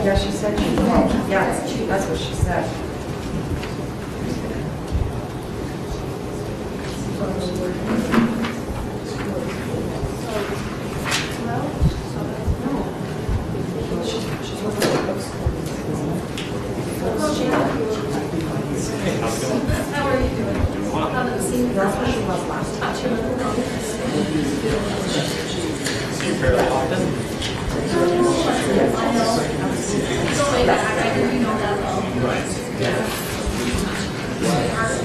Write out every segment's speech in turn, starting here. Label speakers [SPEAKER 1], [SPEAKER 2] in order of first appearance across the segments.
[SPEAKER 1] Yeah, she said she called. Yeah, that's what she said.
[SPEAKER 2] How are you doing? Haven't seen
[SPEAKER 1] That's what she was last time.
[SPEAKER 3] See you fairly often?
[SPEAKER 2] Go way back. I know you know that well.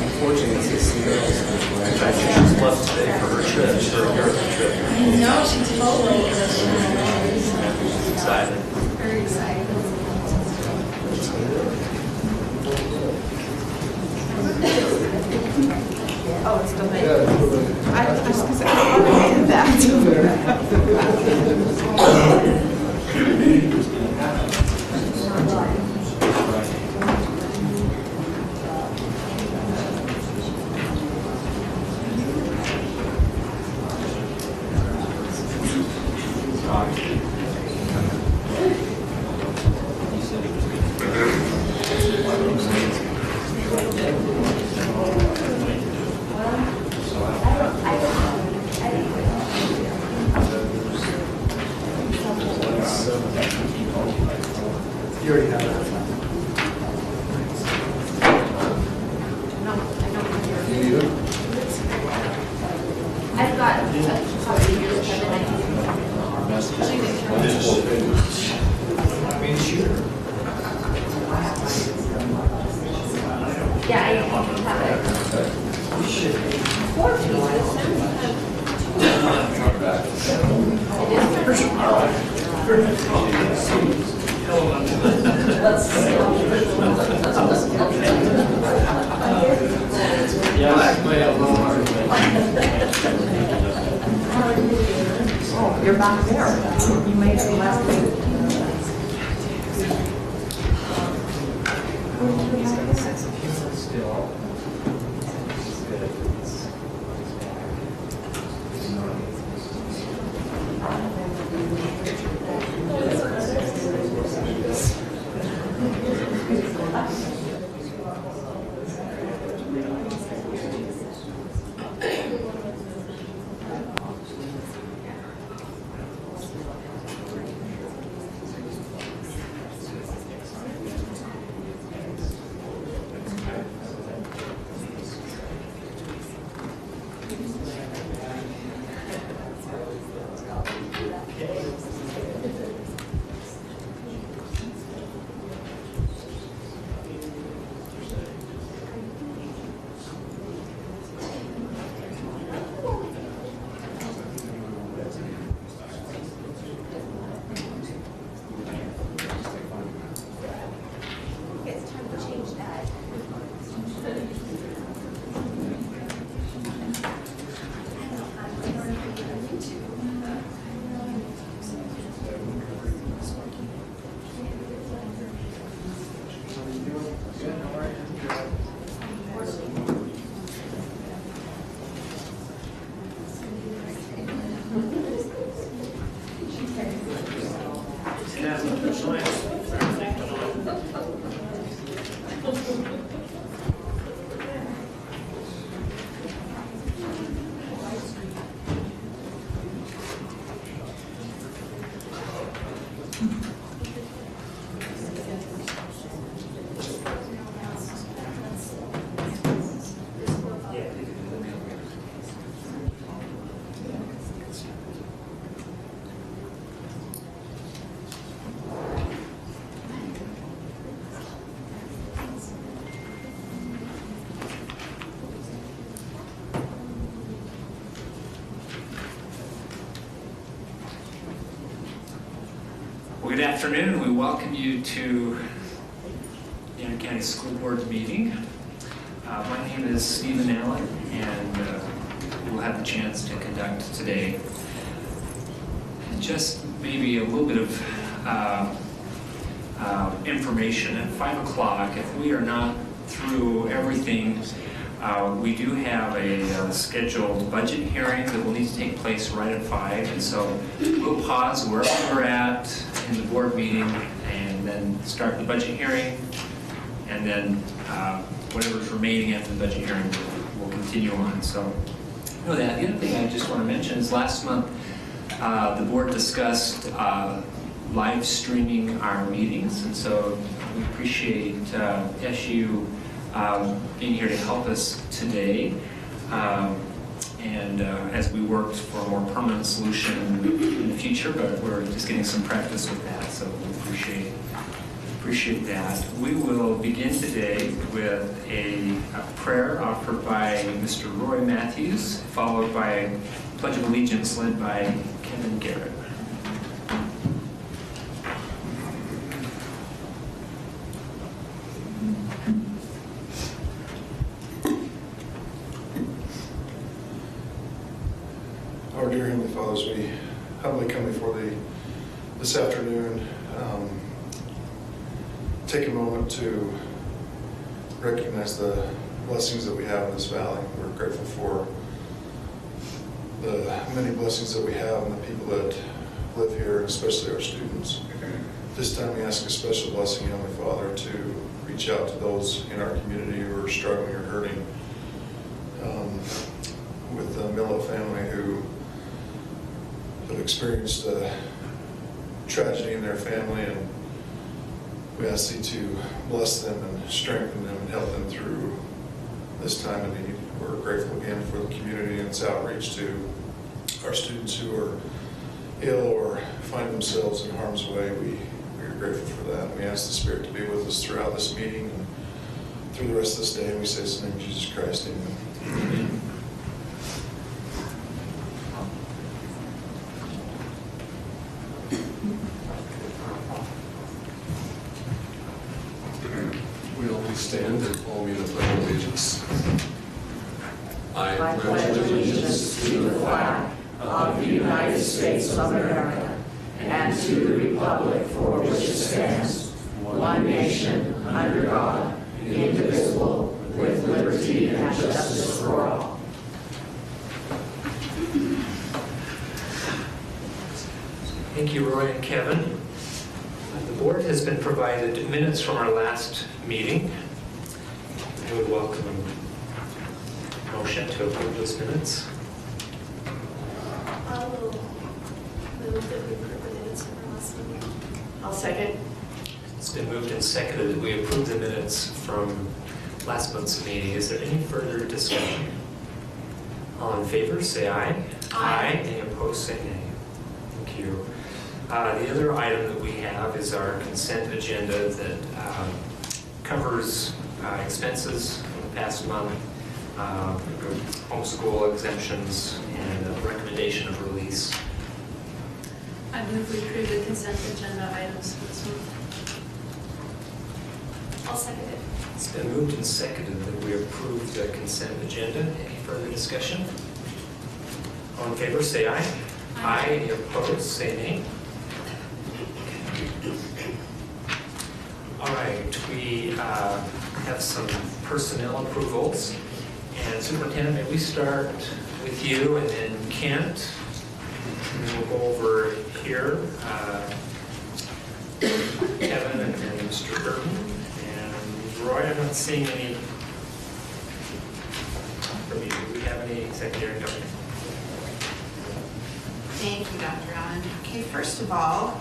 [SPEAKER 4] Unfortunately, ICSD.
[SPEAKER 3] I think she's left today for her trip, her Europe trip.
[SPEAKER 2] No, she totally
[SPEAKER 3] She's excited.
[SPEAKER 2] very excited.
[SPEAKER 1] Oh, it's still making. I was going to say, I already did that.
[SPEAKER 4] You already have that. You need it?
[SPEAKER 2] I've got a couple of years yeah, I have it.
[SPEAKER 1] Oh, you're back there. You made it last week.
[SPEAKER 5] Good afternoon. We welcome you to the Indiana County School Board meeting. My name is Stephen Allen, and we'll have the chance to conduct today just maybe a little bit of information. At 5 o'clock, if we are not through everything, we do have a scheduled budget hearing that will need to take place right at 5, and so we'll pause wherever we're at in the board meeting and then start the budget hearing, and then whatever's remaining after the budget hearing will continue on. So know that. The other thing I just want to mention is last month the board discussed live streaming our meetings, and so we appreciate SU being here to help us today, and as we worked for a more permanent solution in the future, but we're just getting some practice with that, so we appreciate that. We will begin today with a prayer offered by Mr. Roy Matthews, followed by a Pledge of Allegiance led by Kevin Garrett.
[SPEAKER 6] Our dear Heavenly Fathers, we humbly come before Thee this afternoon. Take a moment to recognize the blessings that we have in this valley. We're grateful for the many blessings that we have and the people that live here, especially our students. This time we ask a special blessing, Heavenly Father, to reach out to those in our community who are struggling or hurting. With the Miller family who have experienced a tragedy in their family, and we ask Thee to bless them and strengthen them and help them through this time of need. We're grateful again for the community and its outreach to our students who are ill or find themselves in harm's way. We are grateful for that. We ask the Spirit to be with us throughout this meeting and through the rest of this day, and we say this in the name of Jesus Christ. Amen. Amen.
[SPEAKER 7] We'll please stand and all meet in the pledge of allegiance. I
[SPEAKER 8] pledge allegiance to the flag of the United States of America and to the republic for which it stands, one nation, under God, indivisible, with liberty and justice for all.
[SPEAKER 5] Thank you, Roy and Kevin. The board has been provided minutes from our last meeting. I would welcome a motion to approve those minutes.
[SPEAKER 2] I will move that we approve the minutes from our last meeting.
[SPEAKER 8] I'll second.
[SPEAKER 5] It's been moved and seconded that we approve the minutes from last month's meeting. Is there any further discussion? All in favor, say aye. Aye. Any opposed, say nay. Thank you. The other item that we have is our consent agenda that covers expenses in the past month, homeschool exemptions, and a recommendation of release.
[SPEAKER 2] I move we approve the consent agenda items for this month. I'll second it.
[SPEAKER 5] It's been moved and seconded that we approve the consent agenda. Any further discussion? All in favor, say aye. Aye. Any opposed, say nay. All right, we have some personnel approvals. And Superintendent, may we start with you and then Kent? And then we'll go over here. Kevin and Mr. Burton. And Roy, I'm not seeing any from you. Do we have any secondary government?
[SPEAKER 1] Thank you, Dr. Allen. Okay, first of all,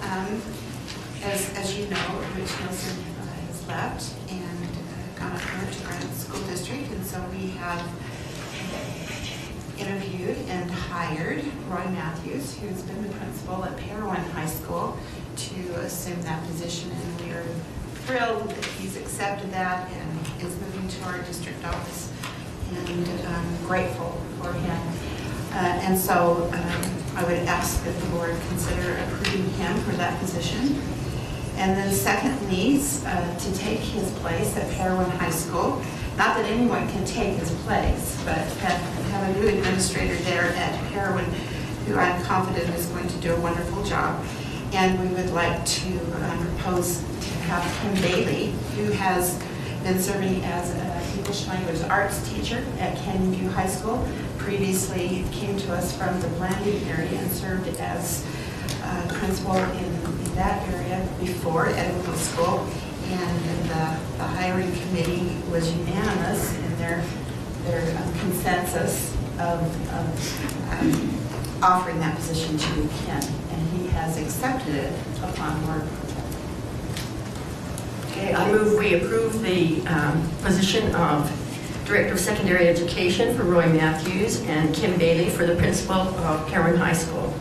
[SPEAKER 1] as you know, Rich Nielsen has left and gone up here to run the school district, and so we have interviewed and hired Roy Matthews, who's been the principal at Parowan High School, to assume that position, and we are thrilled that he's accepted that and is moving to our district office, and grateful for him. And so I would ask that the board consider approving him for that position. And then secondly, to take his place at Parowan High School. Not that anyone can take his place, but have a new administrator there at Parowan who I'm confident is going to do a wonderful job. And we would like to propose to have Kim Bailey, who has been serving as an English language arts teacher at Canyon View High School. Previously came to us from the Blanding area and served as principal in that area before at middle school. And the hiring committee was unanimous in their consensus of offering that position to Ken, and he has accepted it upon work.
[SPEAKER 8] Okay, I move we approve the position of Director of Secondary Education for Roy Matthews and Kim Bailey for the principal of Parowan High School.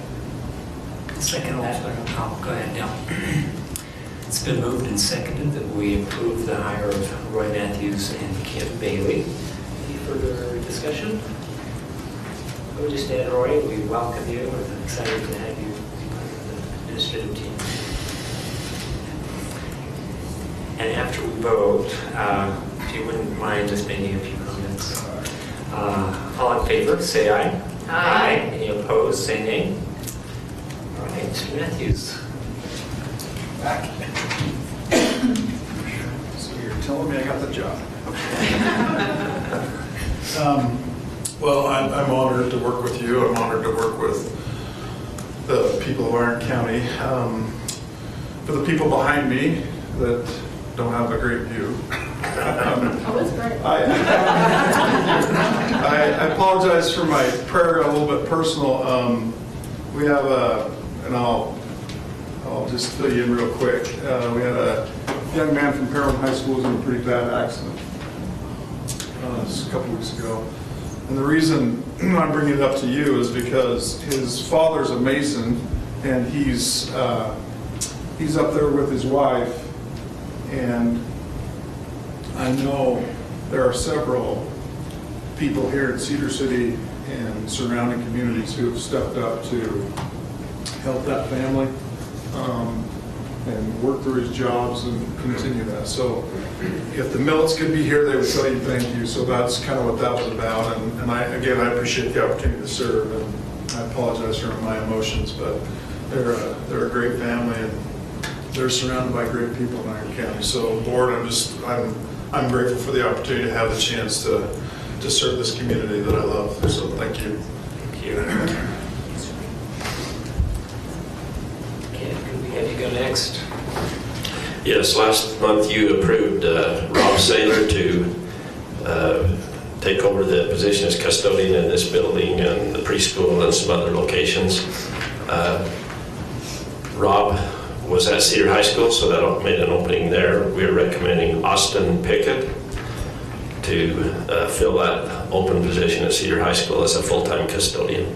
[SPEAKER 5] Second that. Oh, go ahead, Dale. It's been moved and seconded that we approve the hire of Roy Matthews and Kim Bailey. Any further discussion? I would just add, Roy, we welcome you. We're excited to have you be part of the administrative team. And after we vote, if you wouldn't mind just making a few comments. All in favor, say aye.
[SPEAKER 8] Aye.
[SPEAKER 5] Any opposed, say nay. All right, Mr. Matthews.
[SPEAKER 4] Back. So you're telling me I got the job.
[SPEAKER 6] Well, I'm honored to work with you. I'm honored to work with the people of Iron County. For the people behind me that don't have a great view. I apologize for my prayer, a little bit personal. We have and I'll just fill you in real quick. We had a young man from Parowan High School who was in a pretty bad accident just a couple weeks ago. And the reason I'm bringing it up to you is because his father's a Mason, and he's up there with his wife, and I know there are several people here in Cedar City and surrounding communities who have stepped up to help that family and work through his jobs and continue that. So if the Millets could be here, they would tell you thank you. So that's kind of what that was about. And I appreciate the opportunity to serve, and I apologize for my emotions, but they're a great family, and they're surrounded by great people in Iron County. So, Board, I'm grateful for the opportunity to have the chance to serve this community that I love. So, thank you.
[SPEAKER 5] Thank you. Okay, could we have you go next?
[SPEAKER 3] Yes, last month you approved Rob Saylor to take over the position as custodian in this building and the preschool and some other locations. Rob was at Cedar High School, so that made an opening there. We're recommending Austin Pickett to fill that open position at Cedar High School as a full-time custodian.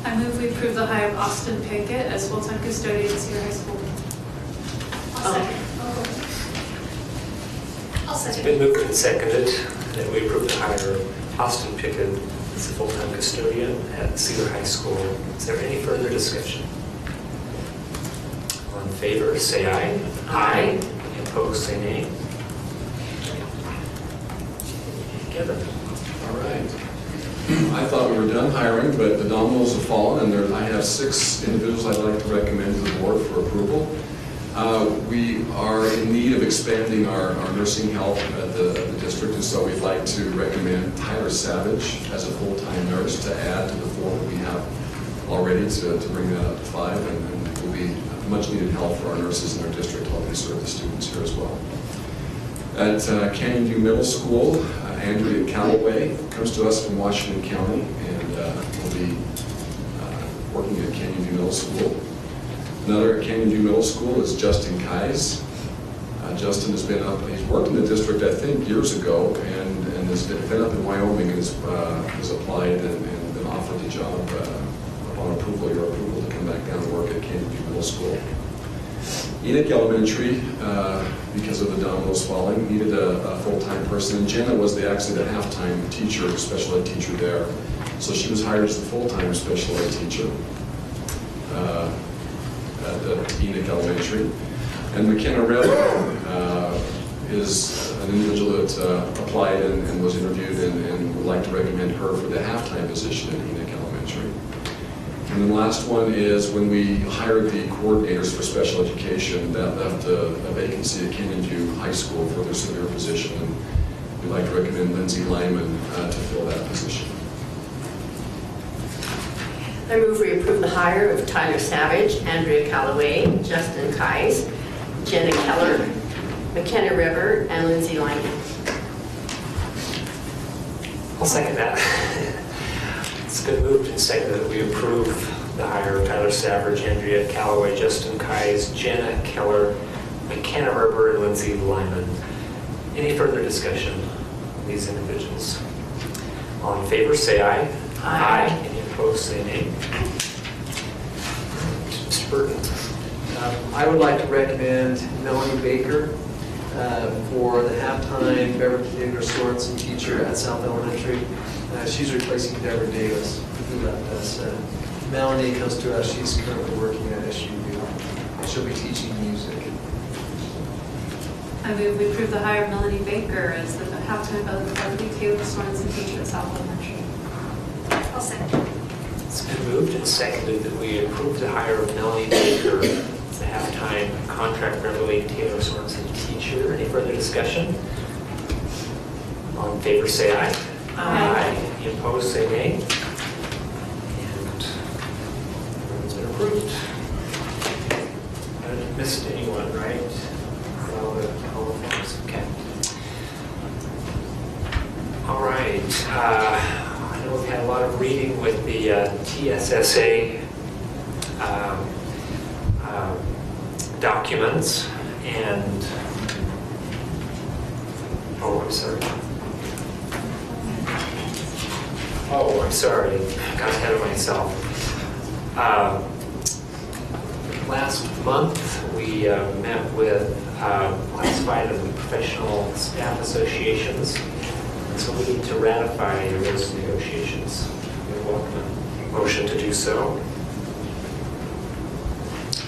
[SPEAKER 2] I move we approve the hire of Austin Pickett as full-time custodian at Cedar High School. I'll
[SPEAKER 5] It's
[SPEAKER 2] second.
[SPEAKER 5] been moved and seconded that we approve the hire of Austin Pickett as a full-time custodian at Cedar High School. Is there any further discussion? All in favor, say aye.
[SPEAKER 8] Aye.
[SPEAKER 5] Any opposed, say nay. Kevin.
[SPEAKER 7] All right. I thought we were done hiring, but the dominoes have fallen, and I have 6 individuals I'd like to recommend to the board for approval. We are in need of expanding our nursing help at the district, and so we'd like to recommend Tyler Savage as a full-time nurse to add to the 4 that we have already to bring that up to 5, and it will be much needed help for our nurses in our district helping serve the students here as well. At Canyon View Middle School, Andrea Calloway comes to us from Washington County and will be working at Canyon View Middle School. Another at Canyon View Middle School is Justin Kais. Justin has been up, he's worked in the district I think years ago, and has been up in Wyoming and has applied and been offered the job upon approval, your approval, to come back down and work at Canyon View Middle School. Enoch Elementary, because of the dominoes falling, needed a full-time person, and Jenna was actually the half-time teacher, special ed teacher there. So she was hired as the full-time special ed teacher. at Enoch Elementary. And McKenna Rell is an individual that applied and was interviewed and would like to recommend her for the halftime position at Enoch Elementary. And then the last one is when we hired the coordinators for special education, that left a vacancy at Canyon View High School for their severe position. And we'd like to recommend Lindsay Lyman to fill that position.
[SPEAKER 8] I move we approve the hire of Tyler Savage, Andrea Calloway, Justin Kais, Jenna Keller, McKenna River, and Lindsay Lyman.
[SPEAKER 9] I'll second that. It's been moved and seconded that we approve the hire of Tyler Savage, Andrea Calloway, Justin Kais, Jenna Keller, McKenna River, and Lindsay Lyman. Any further discussion on these individuals? All in favor, say aye.
[SPEAKER 8] Aye.
[SPEAKER 9] Any opposed, say nay. Mr. Burton.
[SPEAKER 10] I would like to recommend Melanie Baker for the halftime Beverly Theater Sorensen teacher at South Elementary. She's replacing Deborah Davis, who left us. Melanie comes to us, she's currently working at SUU. She'll be teaching music.
[SPEAKER 2] I move we approve the hire of Melanie Baker as the halftime Beverly Taylor Sorensen teacher at South Elementary. I'll second.
[SPEAKER 9] It's been moved and seconded that we approve the hire of Melanie Baker as the halftime contract Beverly Taylor Sorensen teacher. Any further discussion? All in favor, say aye.
[SPEAKER 8] Aye.
[SPEAKER 9] Any opposed, say nay. And it's been approved. I haven't missed anyone, right? All the folks. Okay. All right. I know we've had a lot of reading with the TSSA documents, and I'm sorry. Oh, I'm sorry. Got ahead of myself. Last month, we met with classified and professional staff associations. So we need to ratify those negotiations. We welcome a motion to do so.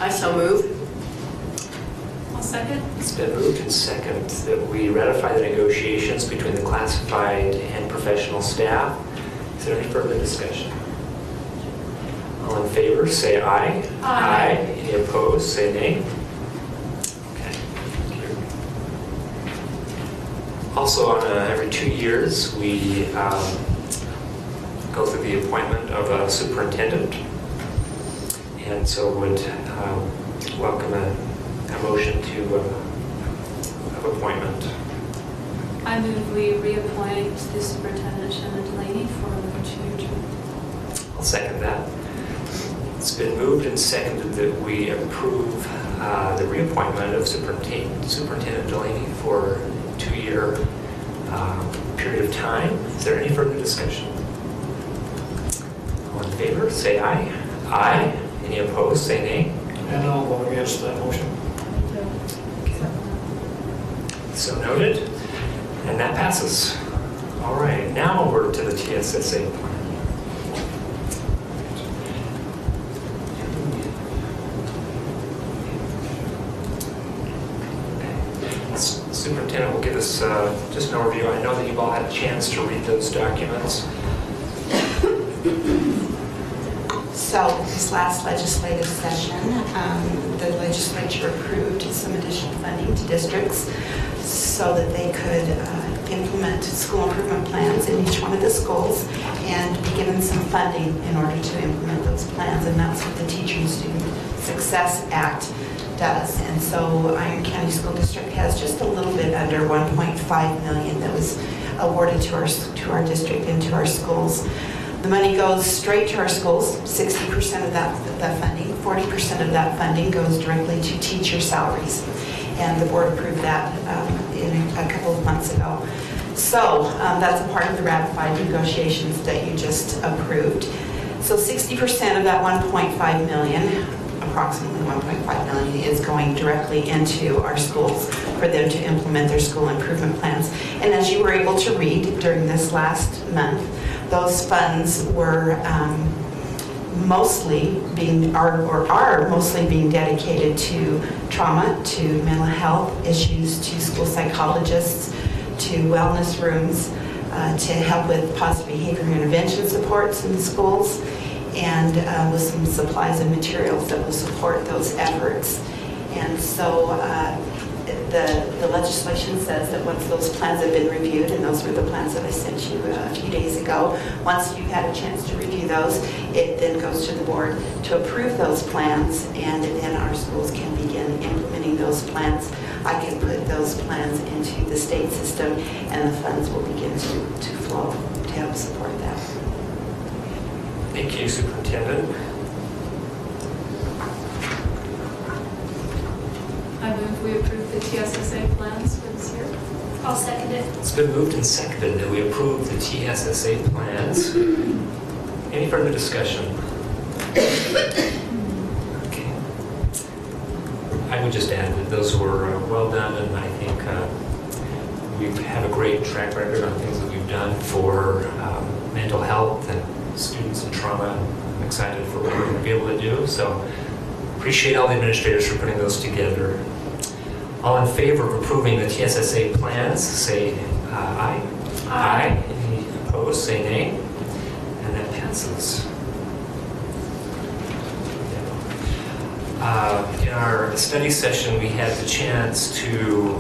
[SPEAKER 8] I so move.
[SPEAKER 2] I'll second.
[SPEAKER 9] It's been moved and second that we ratify the negotiations between the classified and professional staff. Is there any further discussion? All in favor, say aye.
[SPEAKER 2] Aye.
[SPEAKER 9] Any opposed, say nay. Okay. Thank you. Also, on every 2 years, we go through the appointment of a superintendent. And so would welcome a motion to of appointment.
[SPEAKER 2] I move we reappoint the superintendent Shannon Delaney for another 2-year term.
[SPEAKER 9] I'll second that. It's been moved and seconded that we approve the reappointment of Superintendent Delaney for a 2-year period of time. Is there any further discussion? All in favor, say aye. Aye. Any opposed, say nay.
[SPEAKER 10] And I'll vote against that motion.
[SPEAKER 9] So noted. And that passes. All right, now we're to the TSSA plan. Superintendent will give us just an overview. I know that you've all had a chance to read those documents.
[SPEAKER 1] So this last legislative session, the legislature approved some additional funding to districts so that they could implement school improvement plans in each one of the schools and be given some funding in order to implement those plans. And that's what the Teacher and Student Success Act does. And so Iron County School District has just a little bit under $1.5 million that was awarded to our district and to our schools. The money goes straight to our schools, 60% of that funding. 40% of that funding goes directly to teacher salaries. And the board approved that in a couple of months ago. So that's a part of the ratified negotiations that you just approved. So 60% of that 1.5 million, approximately 1.5 million, is going directly into our schools for them to implement their school improvement plans. And as you were able to read during this last month, those funds were mostly being, are mostly being dedicated to trauma, to mental health issues, to school psychologists, to wellness rooms, to help with positive behavior intervention supports in the schools, and with some supplies and materials that will support those efforts. And so the legislation says that once those plans have been reviewed, and those were the plans that I sent you a few days ago, once you've had a chance to review those, it then goes to the board to approve those plans, and then our schools can begin implementing those plans. I can put those plans into the state system, and the funds will begin to flow to help support that.
[SPEAKER 9] Thank you, Superintendent.
[SPEAKER 2] I move we approve the TSSA plans for this year.
[SPEAKER 8] I'll second it.
[SPEAKER 9] It's been moved and seconded that we approve the TSSA plans. Any further discussion? Okay. I would just add that those were well done, and I think we have a great track record on things that we've done for mental health and students and trauma. I'm excited for what we're going to be able to do. So appreciate all the administrators for putting those together. All in favor of approving the TSSA plans, say aye. Aye. Any opposed, say nay. And that passes. In our study session, we had the chance to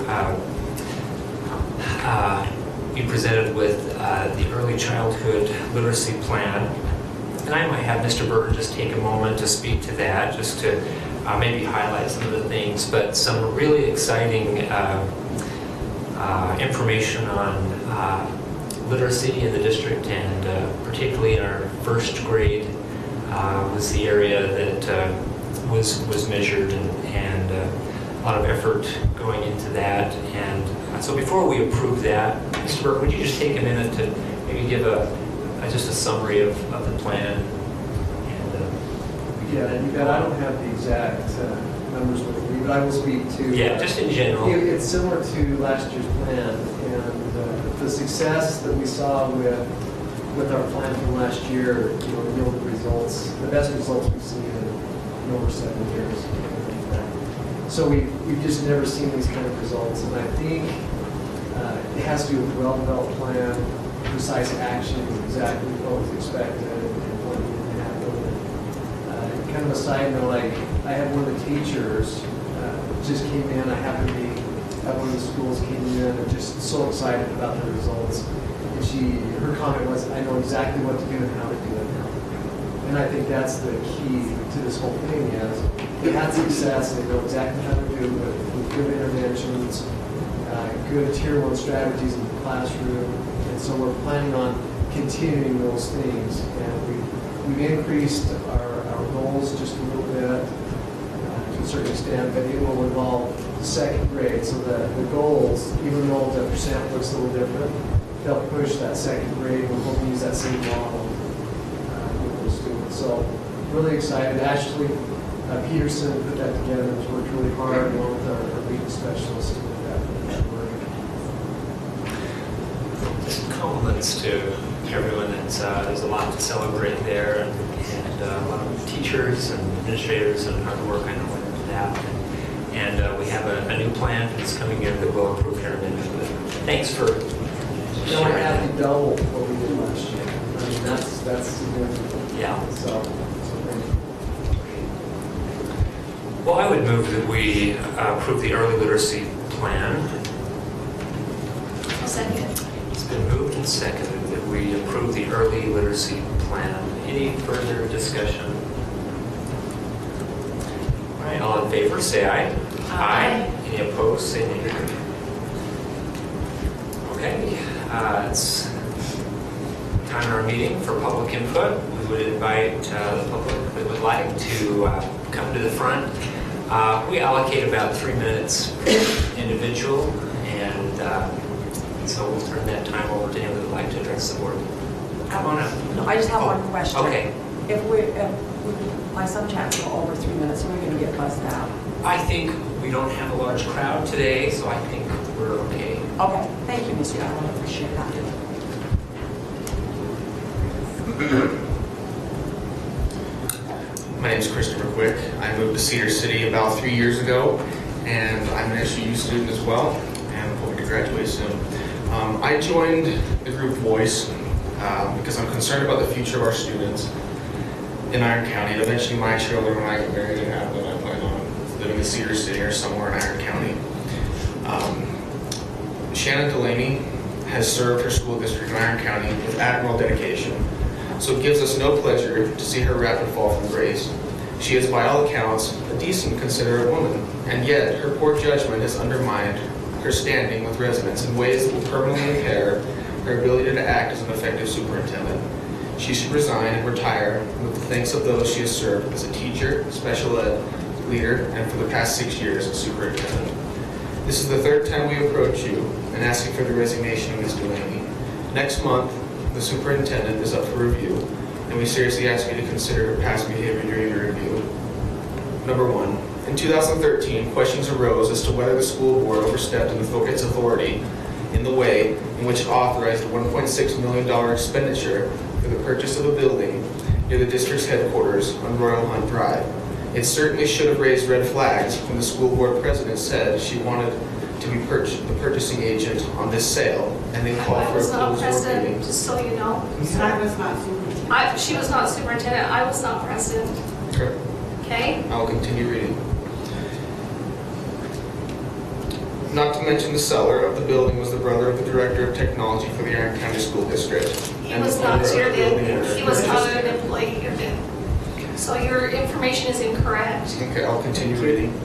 [SPEAKER 9] be presented with the Early Childhood Literacy Plan. And I might have Mr. Berger just take a moment to speak to that, just to maybe highlight some of the things, but some really exciting information on literacy in the district, and particularly in our first grade was the area that was measured, and a lot of effort going into that. And so before we approve that, Mr. Berger, would you just take a minute to maybe give just a summary of the plan?
[SPEAKER 10] Yeah, and you bet, I don't have the exact numbers with me, but I will speak to...
[SPEAKER 9] Yeah, just in general.
[SPEAKER 10] It's similar to last year's plan, and the success that we saw with our plan from last year, yield results, the best results we've seen in over 7 years. So we've just never seen these kind of results, and I think it has to do with a well-developed plan, precise action, exactly what was expected, and what didn't happen. Kind of a side note, like I had one of the teachers just came in. I happened to be at one of the schools, came in and just so excited about the results. And her comment was, "I know exactly what to do and how to do it now." And I think that's the key to this whole thing is they had success. They know exactly how to do it with good interventions, good tier 1 strategies in the classroom. And so we're planning on continuing those things. And we've increased our goals just a little bit to a certain extent, but it will involve the second grade. So the goals, even though the percent looks a little different, they'll push that second grade. We're hoping to use that same model with those students. So really excited. Ashley Peterson put that together and has worked really hard along with our lead specialist to put that work.
[SPEAKER 9] Just compliments to everyone. There's a lot to celebrate there, and a lot of teachers and administrators and hard work I know went into that. And we have a new plan for this coming year that we'll approve here in a minute. But thanks for
[SPEAKER 10] Now we have to double what we did last year. I mean, that's significant.
[SPEAKER 9] Yeah.
[SPEAKER 10] So thank you.
[SPEAKER 9] Well, I would move that we approve the early literacy plan.
[SPEAKER 8] I'll second it.
[SPEAKER 9] It's been moved and seconded that we approve the early literacy plan. Any further discussion? All right, all in favor, say aye.
[SPEAKER 8] Aye.
[SPEAKER 9] Any opposed, say nay. Okay, it's time in our meeting for public input. We would invite the public that would like to come to the front. We allocate about 3 minutes per individual, and so we'll turn that time over to anyone that would like to address the board. Come on up.
[SPEAKER 11] No, I just have one question.
[SPEAKER 9] Okay.
[SPEAKER 11] If my son can't go over 3 minutes, we're going to get buzzed out.
[SPEAKER 9] I think we don't have a large crowd today, so I think we're okay.
[SPEAKER 11] Okay, thank you, Mr. Allen, I appreciate that.
[SPEAKER 12] My name is Christopher Quick. I moved to Cedar City about 3 years ago, and I'm an SUU student as well, and I'm hoping to graduate soon. I joined the group Voice because I'm concerned about the future of our students in Iron County, and eventually my children, when I get married and have them, I plan on living in Cedar City or somewhere in Iron County. Shannon Delaney has served her school district in Iron County with admirable dedication, so it gives us no pleasure to see her rapid fall from grace. She is, by all accounts, a decent, considerate woman, and yet her poor judgment has undermined her standing with residents in ways that will permanently impair her ability to act as an effective superintendent. She should resign and retire with the thanks of those she has served as a teacher, special ed leader, and for the past 6 years as superintendent. This is the third time we approach you and asking for the resignation of Ms. Delaney. Next month, the superintendent is up for review, and we seriously ask you to consider her past behavior during the review. Number one, in 2013, questions arose as to whether the school board overstepped its authority in the way in which it authorized a $1.6 million expenditure for the purchase of a building near the district's headquarters on Royal Hunt Drive. It certainly should have raised red flags when the school board president said she wanted to be the purchasing agent on this sale, and then called
[SPEAKER 2] I
[SPEAKER 12] for a
[SPEAKER 2] was not
[SPEAKER 12] closed door
[SPEAKER 2] president,
[SPEAKER 12] meeting.
[SPEAKER 2] just so you know.
[SPEAKER 1] I was not superintendent.
[SPEAKER 2] She was not superintendent, I was not president,
[SPEAKER 12] Okay,
[SPEAKER 2] okay?
[SPEAKER 12] I'll continue reading. Not to mention the seller of the building was the brother of the director of technology for the Iron County School District.
[SPEAKER 2] He
[SPEAKER 12] and
[SPEAKER 2] was
[SPEAKER 12] the
[SPEAKER 2] not
[SPEAKER 12] owner of the
[SPEAKER 2] here
[SPEAKER 12] building
[SPEAKER 2] then,
[SPEAKER 12] owner.
[SPEAKER 2] he was not an employee here then. So your information is incorrect.
[SPEAKER 12] Okay, I'll continue reading.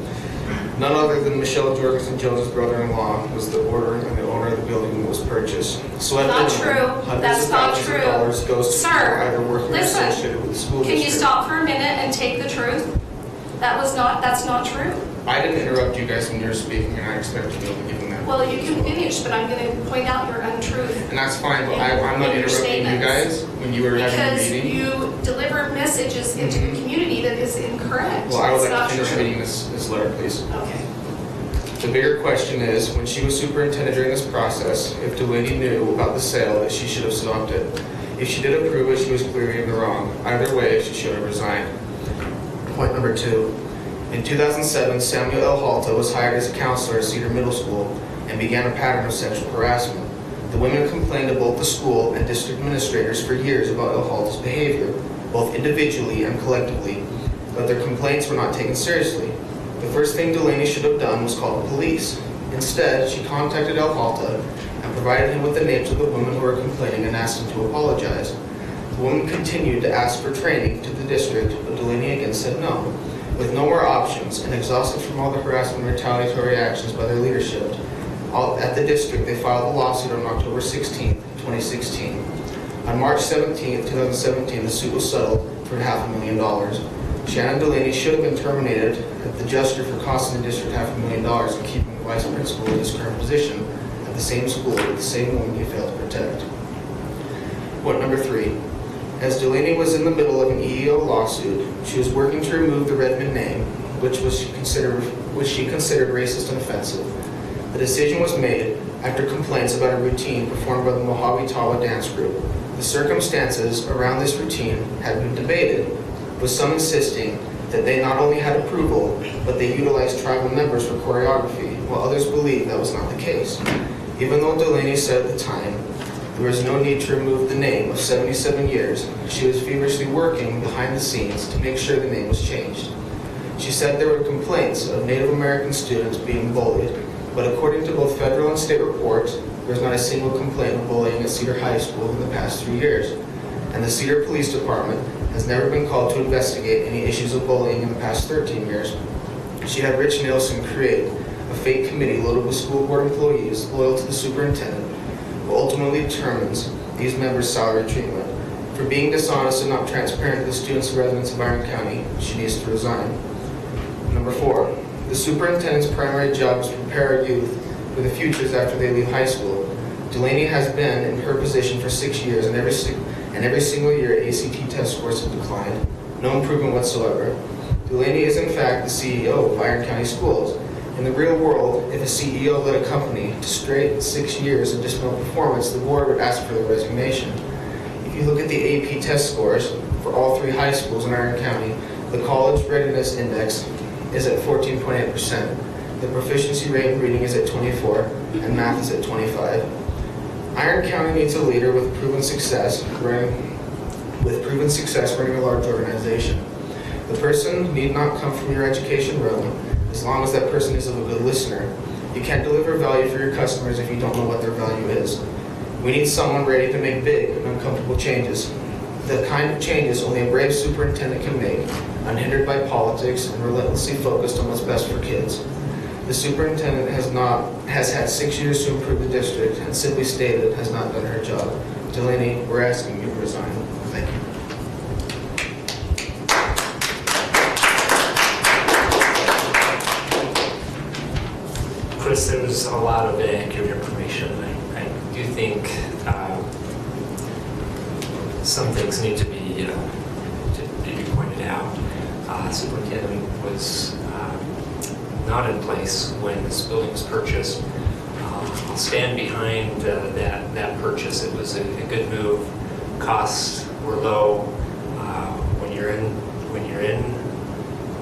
[SPEAKER 12] None other than Michelle Jorgensen Jones' brother-in-law was the owner and the owner of the building when it was purchased. So at
[SPEAKER 2] Not
[SPEAKER 12] minimum,
[SPEAKER 2] true.
[SPEAKER 12] hundreds
[SPEAKER 2] That's
[SPEAKER 12] of
[SPEAKER 2] not
[SPEAKER 12] thousands of
[SPEAKER 2] true.
[SPEAKER 12] dollars goes to
[SPEAKER 2] Sir,
[SPEAKER 12] people either working or
[SPEAKER 2] listen.
[SPEAKER 12] associated with the school
[SPEAKER 2] Can you
[SPEAKER 12] district.
[SPEAKER 2] stop for a minute and take the truth? That's not true.
[SPEAKER 12] I didn't interrupt you guys when you were speaking, and I expect you to be able to give them that.
[SPEAKER 2] Well, you can finish, but I'm going to point out your untruth.
[SPEAKER 12] And that's fine, but I'm not
[SPEAKER 2] In your
[SPEAKER 12] interrupting you
[SPEAKER 2] statements.
[SPEAKER 12] guys when you were having a
[SPEAKER 2] Because
[SPEAKER 12] meeting.
[SPEAKER 2] you deliver messages into the community that is incorrect.
[SPEAKER 12] Well, I would
[SPEAKER 2] It's
[SPEAKER 12] like
[SPEAKER 2] not
[SPEAKER 12] to finish
[SPEAKER 2] true.
[SPEAKER 12] reading this letter, please.
[SPEAKER 2] Okay.
[SPEAKER 12] The bigger question is, when she was superintendent during this process, if Delaney knew about the sale that she should have stopped it. If she did approve it, she was clearly in the wrong. Either way, she should have resigned. Point number two. In 2007, Samuel L. Halta was hired as a counselor at Cedar Middle School and began a pattern of sexual harassment. The women complained to both the school and district administrators for years about L. Halta's behavior, both individually and collectively, but their complaints were not taken seriously. The first thing Delaney should have done was call the police. Instead, she contacted L. Halta and provided him with the names of the women who were complaining and asked him to apologize. The woman continued to ask for training to the district, but Delaney again said no. With no more options and exhausted from all the harassment and retaliatory actions by their leadership, at the district, they filed a lawsuit on October 16, 2016. On March 17, 2017, the suit was settled for $500,000. Shannon Delaney should have been terminated at the gesture for costing the district $500,000 and keeping the vice principal in his current position at the same school with the same woman he failed to protect. Point number three. As Delaney was in the middle of an EEO lawsuit, she was working to remove the Redmond name, which she considered racist and offensive. The decision was made after complaints about a routine performed by the Mojave Tawa dance group. The circumstances around this routine had been debated, with some insisting that they not only had approval, but they utilized tribal members for choreography, while others believed that was not the case. Even though Delaney said at the time there was no need to remove the name of 77 years, she was feverishly working behind the scenes to make sure the name was changed. She said there were complaints of Native American students being bullied, but according to both federal and state reports, there was not a single complaint of bullying at Cedar High School in the past 3 years. And the Cedar Police Department has never been called to investigate any issues of bullying in the past 13 years. She had Rich Nielsen create a fake committee loaded with school board employees loyal to the superintendent, who ultimately determines these members' salary treatment. For being dishonest and not transparent to the students and residents of Iron County, she needs to resign. Number four, the superintendent's primary job is to prepare our youth for the futures after they leave high school. Delaney has been in her position for 6 years, and every single year ACT test scores have declined. No improvement whatsoever. Delaney is in fact the CEO of Iron County Schools. In the real world, if a CEO led a company to straight 6 years of dismal performance, the board would ask for their resignation. If you look at the AP test scores for all 3 high schools in Iron County, The college readiness index is at 14.8%. The proficiency rate in reading is at 24, and math is at 25. Iron County needs a leader with proven success running a large organization. The person need not come from your education realm, as long as that person is a good listener. You can't deliver value for your customers if you don't know what their value is. We need someone ready to make big and uncomfortable changes. The kind of changes only a brave superintendent can make, unhindered by politics and relentlessly focused on what's best for kids. The superintendent has had 6 years to improve the district and simply stated has not done her job. Delaney, we're asking you to resign. Thank you.
[SPEAKER 9] Chris, there's a lot of inaccurate information. I do think some things need to be pointed out. Superintendent was not in place when this building was purchased. I'll stand behind that purchase. It was a good move. Costs were low. When you're in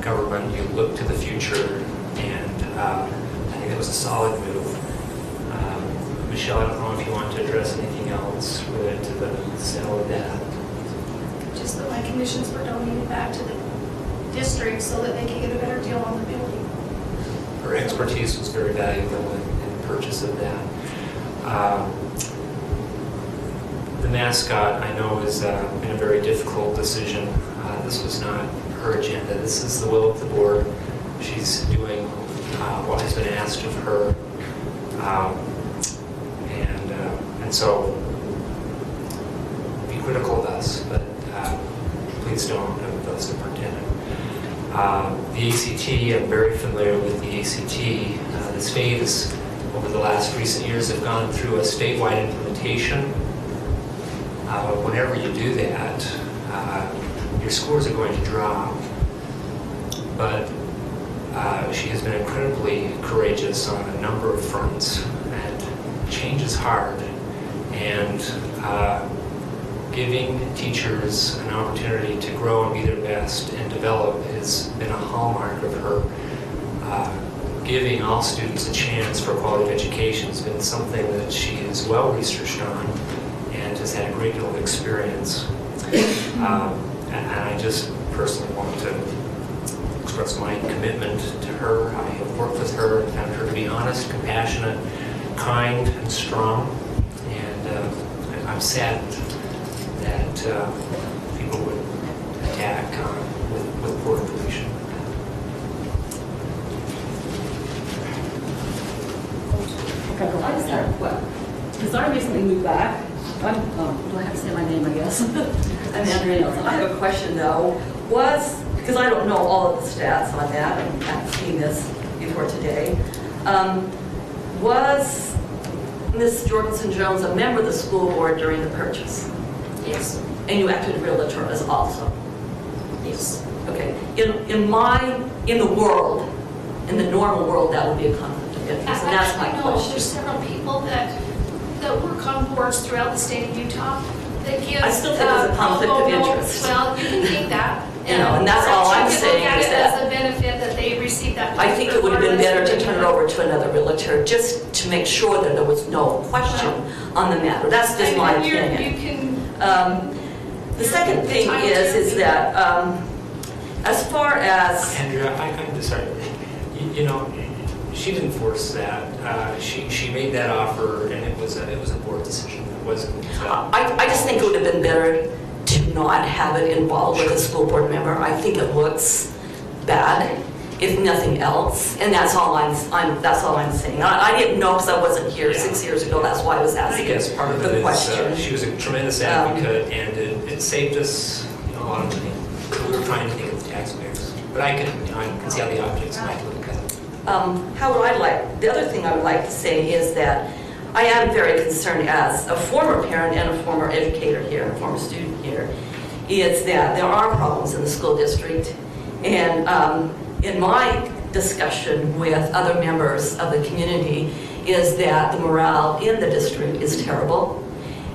[SPEAKER 9] government, you look to the future, and I think it was a solid move. Michelle, I don't know if you want to address anything else related to the sale of that.
[SPEAKER 2] Just that my commissions were donated back to the district so that they could get a better deal on the building.
[SPEAKER 9] Her expertise was very valuable in the purchase of that. The mascot, I know, is been a very difficult decision. This was not her agenda. This is the will of the board. She's doing what has been asked of her. And so be critical of us, but please don't of the superintendent. The ACT, I'm very familiar with the ACT. The state has, over the last recent years, have gone through a statewide implementation. Whenever you do that, your scores are going to drop. But she has been incredibly courageous on a number of fronts, and change is hard. And giving teachers an opportunity to grow and be their best and develop has been a hallmark of her. Giving all students a chance for quality education has been something that she is well researched on and has had a great deal of experience. And I just personally want to express my commitment to her. I have worked with her and found her to be honest, compassionate, kind, and strong. And I'm saddened that people would attack with poor information.
[SPEAKER 11] Okay, well, I just have a question. Because I recently moved back. Do I have to say my name, I guess? I'm Andrea Nelson. I have a question, though. Because I don't know all of the stats on that, and I've seen this before today, was Ms. Jorgensen-Jones a member of the school board during the purchase?
[SPEAKER 2] Yes.
[SPEAKER 11] And you acted realtor as also?
[SPEAKER 2] Yes.
[SPEAKER 11] Okay. In the world, in the normal world, that would be a conflict of interest, and that's my question.
[SPEAKER 2] There's several people that work on boards throughout the state of Utah that give.
[SPEAKER 11] I still think there's a conflict of interest.
[SPEAKER 2] Well, you can think that.
[SPEAKER 11] And that's all I'm saying is that.
[SPEAKER 2] As a benefit that they receive that.
[SPEAKER 11] I think it would have been better to turn it over to another realtor, just to make sure that there was no question on the matter. That's just my opinion.
[SPEAKER 2] You can.
[SPEAKER 11] The second thing is that as far as
[SPEAKER 9] Andrea, I'm just sorry. You know, she didn't force that. She made that offer, and it was a board decision. It wasn't.
[SPEAKER 11] I just think it would have been better to not have it involved with a school board member. I think it looks bad, if nothing else, and that's all I'm saying. I didn't know because I wasn't here 6 years ago. That's why I was asking
[SPEAKER 9] I guess part of
[SPEAKER 11] the
[SPEAKER 9] it
[SPEAKER 11] question.
[SPEAKER 9] is she was a tremendous advocate, and it saved us a lot of money. We were trying to think of the taxpayers, but I can see how the objects might look at it.
[SPEAKER 11] The other thing I would like to say is that I am very concerned as a former parent and a former educator here, and a former student here, is that there are problems in the school district. And in my discussion with other members of the community is that the morale in the district is terrible.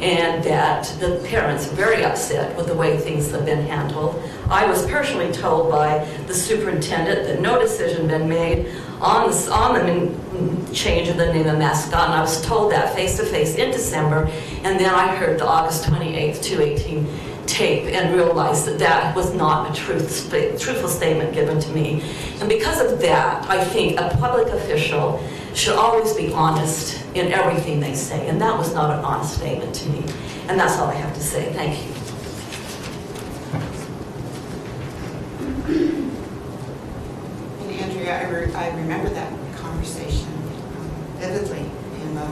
[SPEAKER 11] and that the parents are very upset with the way things have been handled. I was personally told by the superintendent that no decision had been made on the change of the name of mascot, and I was told that face-to-face in December, and then I heard the August 28th, 2018 tape and realized that that was not a truthful statement given to me. And because of that, I think a public official should always be honest in everything they say, and that was not an honest statement to me. And that's all I have to say. Thank you.
[SPEAKER 1] And Andrea, I remember that conversation vividly in the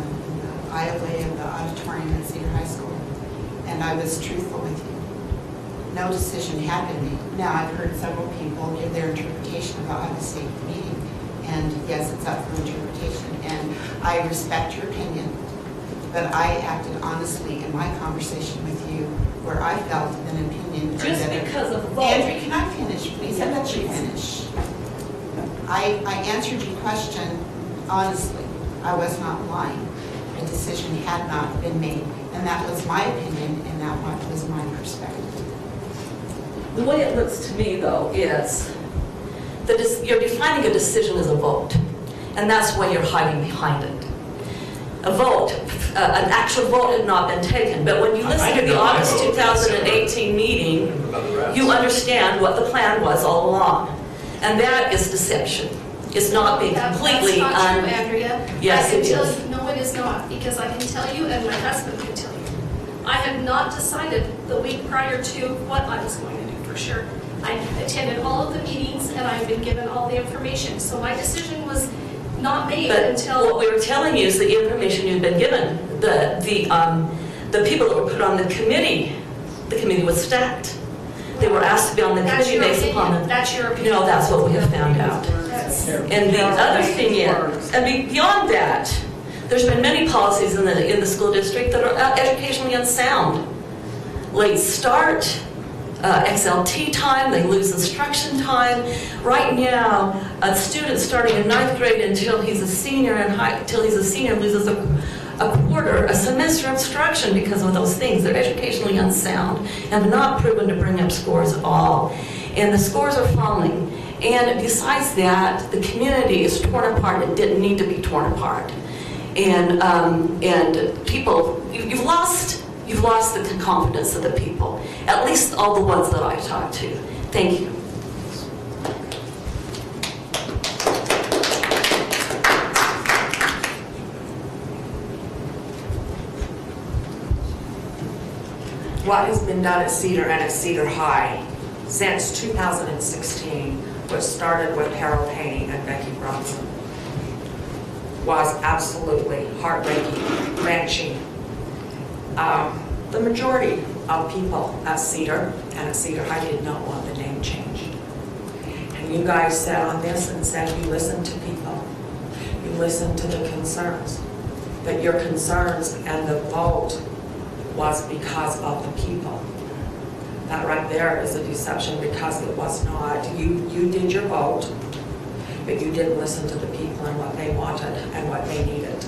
[SPEAKER 1] aisle of the auditorium at Cedar High School, and I was truthful with you. No decision had been made. Now, I've heard several people give their interpretation of the August 8th meeting, and yes, it's up for interpretation, and I respect your opinion, but I acted honestly in my conversation with you where I felt an opinion.
[SPEAKER 11] Just because of vote.
[SPEAKER 1] Andrea, can I finish, please? I'll let you finish. I answered your question honestly. I was not lying. A decision had not been made, and that was my opinion, and that was my perspective.
[SPEAKER 11] The way it looks to me, though, is that you're defining a decision as a vote, and that's why you're hiding behind it. A vote, an actual vote had not been taken, but when you listen to the August 2018 meeting, you understand what the plan was all along, and that is deception. It's not being completely...
[SPEAKER 2] That's not true, Andrea.
[SPEAKER 11] Yes, it is.
[SPEAKER 2] No, it is not, because I can tell you, and my husband can tell you, I had not decided the week prior to what I was going to do for sure. I attended all of the meetings, and I've been given all the information, so my decision was not made until...
[SPEAKER 11] What we were telling you is the information you've been given. The people that were put on the committee was stacked. They were asked to be on the committee based upon the...
[SPEAKER 2] That's your opinion.
[SPEAKER 11] No, that's what we have found out. And the other thing is, and beyond that, there's been many policies in the school district that are educationally unsound. Late start, XLT time, they lose instruction time. Right now, a student starting in 9th grade until he's a senior loses a semester instruction because of those things. They're educationally unsound and not proven to bring up scores at all. And the scores are falling. And besides that, the community is torn apart. It didn't need to be torn apart. And people, you've lost the confidence of the people, at least all the ones that I've talked to. Thank you.
[SPEAKER 8] What has been done at Cedar and at Cedar High since 2016, which started with Harold Haney and Becky Bronson, was absolutely heartbreaking, wrenching. The majority of people at Cedar and at Cedar High did not want the name change. And you guys sat on this and said you listened to people. You listened to the concerns. But your concerns and the vote was because of the people. That right there is a deception, because it was not. You did your vote, but you didn't listen to the people and what they wanted and what they needed.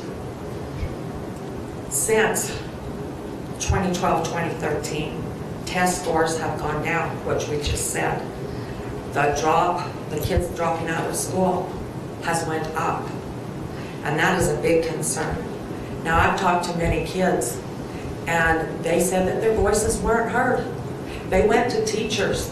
[SPEAKER 8] Since 2012-2013, test scores have gone down, which we just said. The kids dropping out of school has went up, and that is a big concern. Now, I've talked to many kids, and they said that their voices weren't heard. They went to teachers,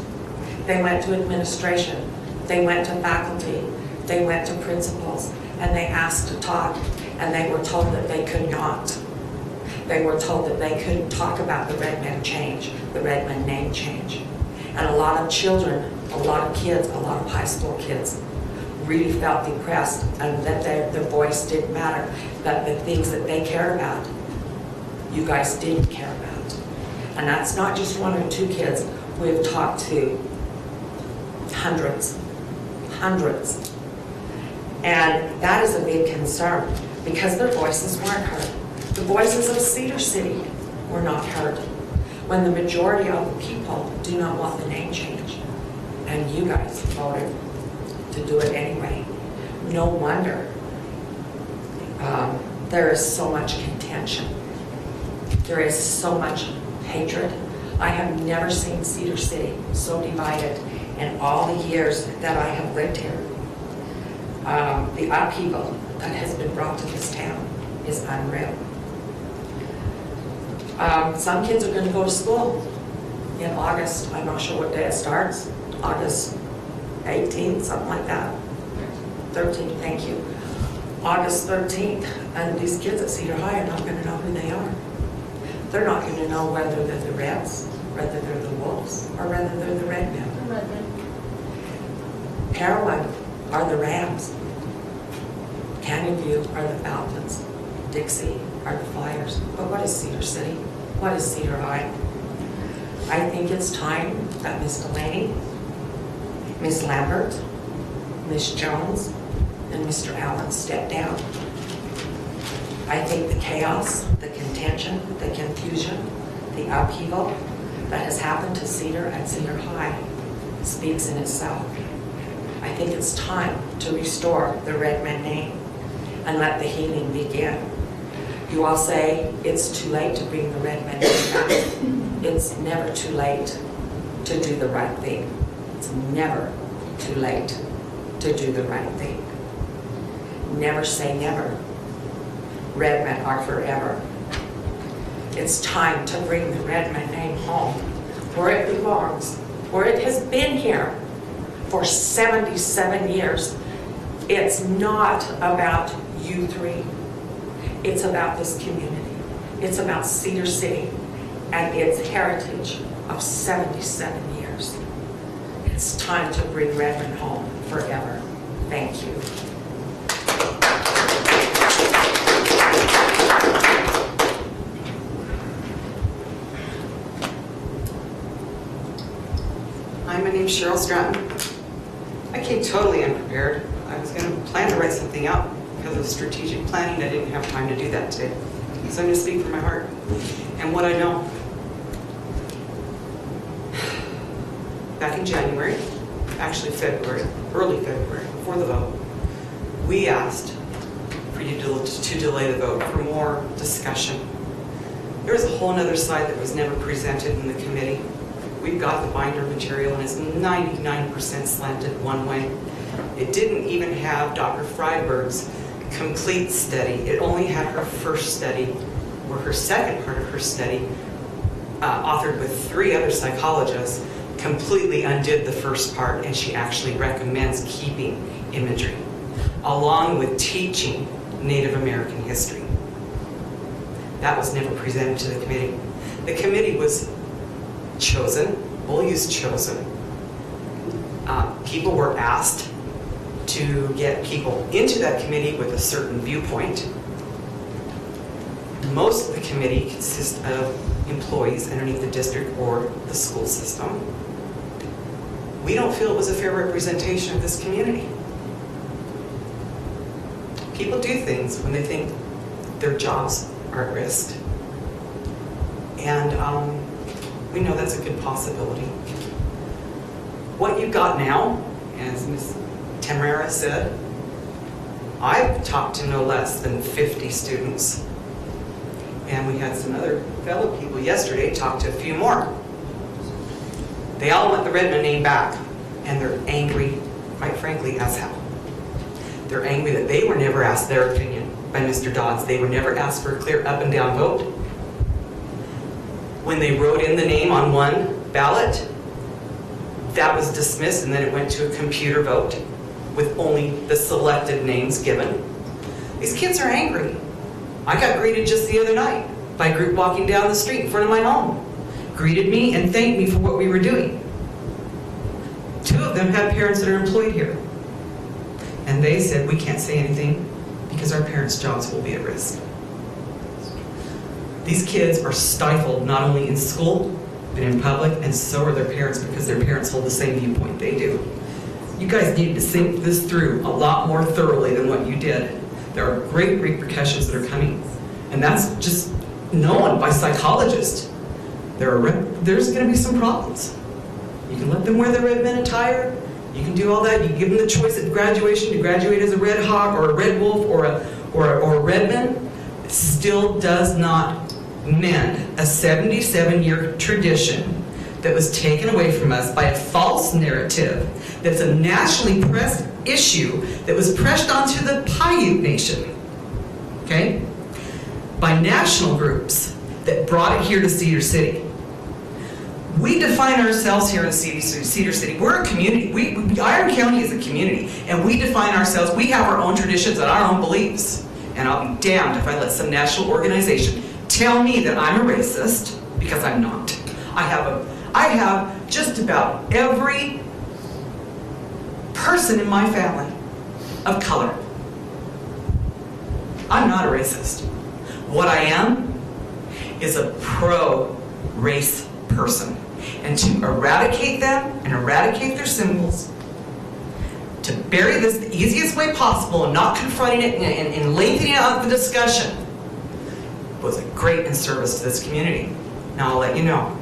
[SPEAKER 8] they went to administration, they went to faculty, they went to principals, and they asked to talk, and they were told that they could not. They were told that they couldn't talk about the Redmond change, the Redmond name change. And a lot of children, a lot of kids, a lot of high school kids really felt depressed, and that their voice didn't matter, that the things that they cared about, you guys didn't care about. And that's not just one or two kids. We've talked to hundreds. And that is a big concern, because their voices weren't heard. The voices of Cedar City were not heard, when the majority of the people do not want the name change. And you guys voted to do it anyway. No wonder there is so much contention.
[SPEAKER 11] There is so much hatred. I have never seen Cedar City so divided in all the years that I have lived here. The upheaval that has been brought to this town is unreal. Some kids are going to go to school in August. I'm not sure what day it starts. August 18th, something like that. 13th, thank you. August 13th, and these kids at Cedar High are not going to know who they are. They're not going to know whether they're the Reds, whether they're the Wolves, or whether they're the Redmen. Parowan are the Rams. Canyon View are the Falcons. Dixie are the Flyers. But what is Cedar City? What is Cedar High? I think it's time that Miss Delaney, Miss Lambert, Miss Jones, and Mr. Allen step down. I think the chaos, the contention, the confusion, the upheaval that has happened to Cedar and Cedar High speaks in itself. I think it's time to restore the Redmen name and let the healing begin. You all say it's too late to bring the Redmen name back. It's never too late to do the right thing. It's never too late to do the right thing. Never say never. Redmen are forever. It's time to bring the Redmen name home, where it belongs, where it has been here for 77 years. It's not about you three. It's about this community. It's about Cedar City and its heritage of 77 years. It's time to bring Redmond home forever. Thank you.
[SPEAKER 13] Hi, my name's Cheryl Stratton. I came totally unprepared. I was going to plan to write something out because of strategic planning. I didn't have time to do that today. So I'm going to speak from my heart and what I know. Back in January, actually February, early February, before the vote, we asked for you to delay the vote for more discussion. There was a whole other side that was never presented in the committee. We've got the binder material and it's 99% slanted one way. It didn't even have Dr. Freiberg's complete study. It only had her first study, or her second part of her study, authored with 3 other psychologists, completely undid the first part, and she actually recommends keeping imagery, along with teaching Native American history. That was never presented to the committee. The committee was chosen, we'll use chosen. People were asked to get people into that committee with a certain viewpoint. Most of the committee consists of employees underneath the district or the school system. We don't feel it was a fair representation of this community. People do things when they think their jobs are at risk. And we know that's a good possibility. What you've got now, as Ms. Tamara said, I've talked to no less than 50 students. And we had some other fellow people yesterday talk to a few more. They all want the Redmond name back, and they're angry, quite frankly, as hell. They're angry that they were never asked their opinion by Mr. Dodds. They were never asked for a clear up and down vote. When they wrote in the name on one ballot, that was dismissed, and then it went to a computer vote with only the selected names given. These kids are angry. I got greeted just the other night by a group walking down the street in front of my home. Greeted me and thanked me for what we were doing. 2 of them have parents that are employed here. And they said, we can't say anything because our parents' jobs will be at risk. These kids are stifled not only in school, but in public, and so are their parents because their parents hold the same viewpoint they do. You guys need to think this through a lot more thoroughly than what you did. There are great repercussions that are coming, and that's just known by psychologists. There's going to be some problems. You can let them wear the red men attire. You can do all that. You give them the choice at graduation to graduate as a red hawk or a red wolf or a redman. It still does not
[SPEAKER 8] mend a 77-year tradition that was taken away from us by a false narrative that's a nationally pressed issue that was pressed onto the Paiute Nation, okay, by national groups that brought it here to Cedar City. We define ourselves here in Cedar City. We're a community. Iron County is a community, and we define ourselves. We have our own traditions and our own beliefs. And I'll be damned if I let some national organization tell me that I'm a racist, because I'm not. I have just about every person in my family of color. I'm not a racist. What I am is a pro-race person. And to eradicate them and eradicate their symbols, to bury this the easiest way possible and not confronting it and lengthening out the discussion was a great in service to this community. Now I'll let you know,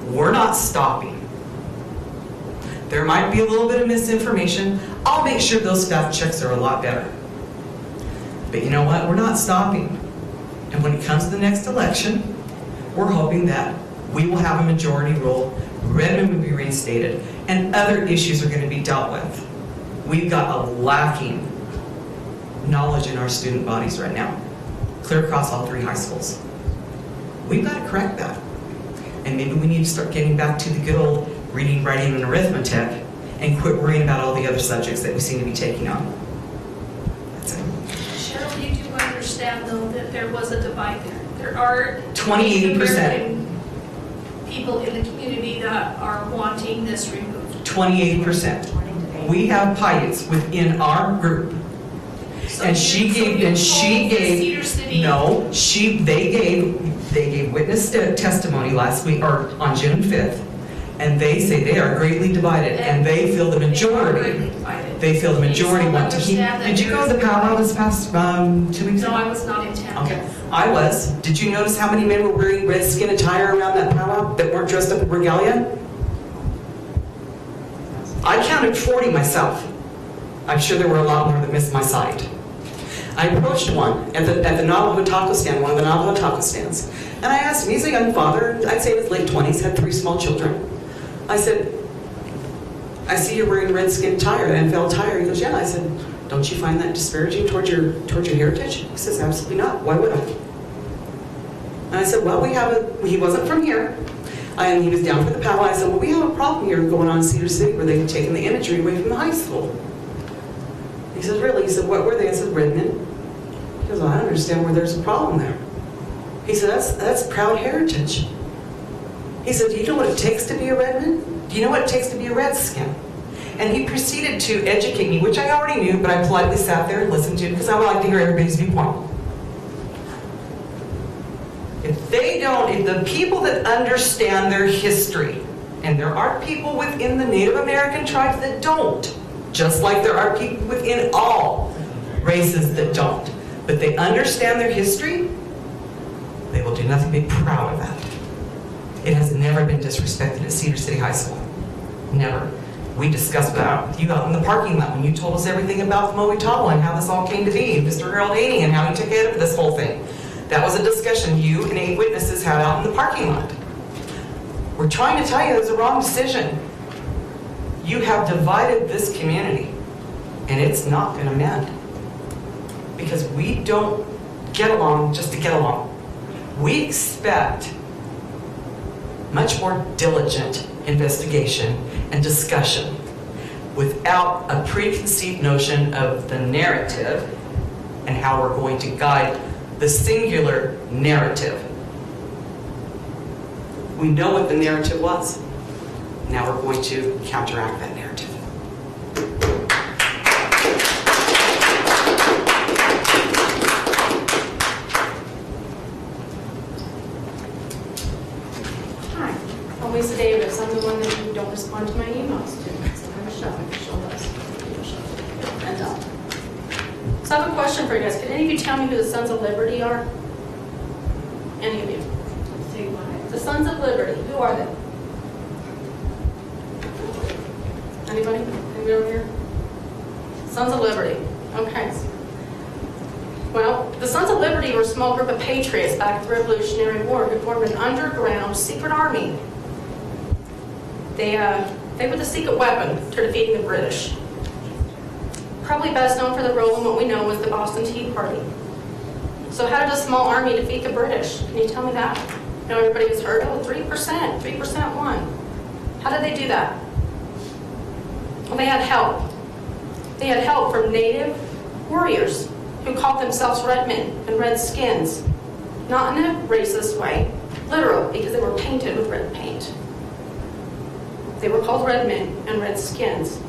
[SPEAKER 8] we're not stopping. There might be a little bit of misinformation. I'll make sure those fact checks are a lot better. But you know what? We're not stopping. And when it comes to the next election, we're hoping that we will have a majority rule, Redmond will be reinstated, and other issues are going to be dealt with. We've got a lacking knowledge in our student bodies right now, clear across all 3 high schools. We've got to correct that. And maybe we need to start getting back to the good old reading, writing, and arithmetic, and quit worrying about all the other subjects that we seem to be taking on. That's it.
[SPEAKER 2] Cheryl, you do understand, though, that there was a divide there. There are
[SPEAKER 8] 28%
[SPEAKER 2] people in the community that are wanting this removed.
[SPEAKER 8] 28%. We have Paiutes within our group.
[SPEAKER 2] So
[SPEAKER 8] And she gave,
[SPEAKER 2] Cedar City.
[SPEAKER 8] no, they gave witness testimony last week, or on June 5th, and they say they are greatly divided, and they feel the majority. They feel the majority want to keep. Did you go to the powwow this past 2 weeks ago?
[SPEAKER 2] No, I was not in town.
[SPEAKER 8] Okay, I was. Did you notice how many men were wearing red skin attire around that powwow that weren't dressed up in regalia? I counted 40 myself. I'm sure there were a lot more that missed my sight. I approached one at the Navajo taco stand, one of the Navajo taco stands, and I asked him, he's a young father, I'd say in his late 20s, had 3 small children. I said, I see you're wearing red skin attire, NFL attire. He goes, yeah. I said, don't you find that disparaging towards your heritage? He says, absolutely not. Why would I? And I said, well, he wasn't from here. And he was down for the powwow. I said, well, we have a problem here going on in Cedar City where they've taken the imagery away from the high school. He says, really? He said, what were they? I said, Redmond. He goes, well, I don't understand where there's a problem there. He said, that's proud heritage. He said, do you know what it takes to be a Redmond? Do you know what it takes to be a Redskin? And he proceeded to educate me, which I already knew, but I politely sat there and listened to it because I would like to hear everybody's viewpoint. If the people that understand their history, and there are people within the Native American tribes that don't, just like there are people within all races that don't, but they understand their history, they will do nothing but be proud of that. It has never been disrespected at Cedar City High School. Never. We discussed that with you out in the parking lot when you told us everything about the Moitawa and how this all came to be, Mr. Harold Haney and how he took care of this whole thing. That was a discussion you and 8 witnesses had out in the parking lot. We're trying to tell you it was a wrong decision. You have divided this community, and it's not going to mend. Because we don't get along just to get along. We expect much more diligent investigation and discussion without a preconceived notion of the narrative and how we're going to guide the singular narrative. We know what the narrative was. Now we're going to counteract that narrative.
[SPEAKER 14] Hi, I'm Lisa Davis. I'm the one that you don't respond to my emails to. So I'm Michelle. Michelle does. And so I have a question for you guys. Can any of you tell me who the Sons of Liberty are? Any of you? The Sons of Liberty. Who are they? Anybody? Anybody over here? Sons of Liberty. Okay. Well, The Sons of Liberty were a small group of patriots back at the Revolutionary War who formed an underground secret army. They were the secret weapon to defeating the British. Probably best known for their role in what we know as the Boston Tea Party. So how did a small army defeat the British? Can you tell me that? You know, everybody has heard, oh, 3% won. How did they do that? Well, they had help. They had help from native warriors who called themselves red men and redskins. Not in a racist way, literal, because they were painted with red paint. They were called red men and redskins.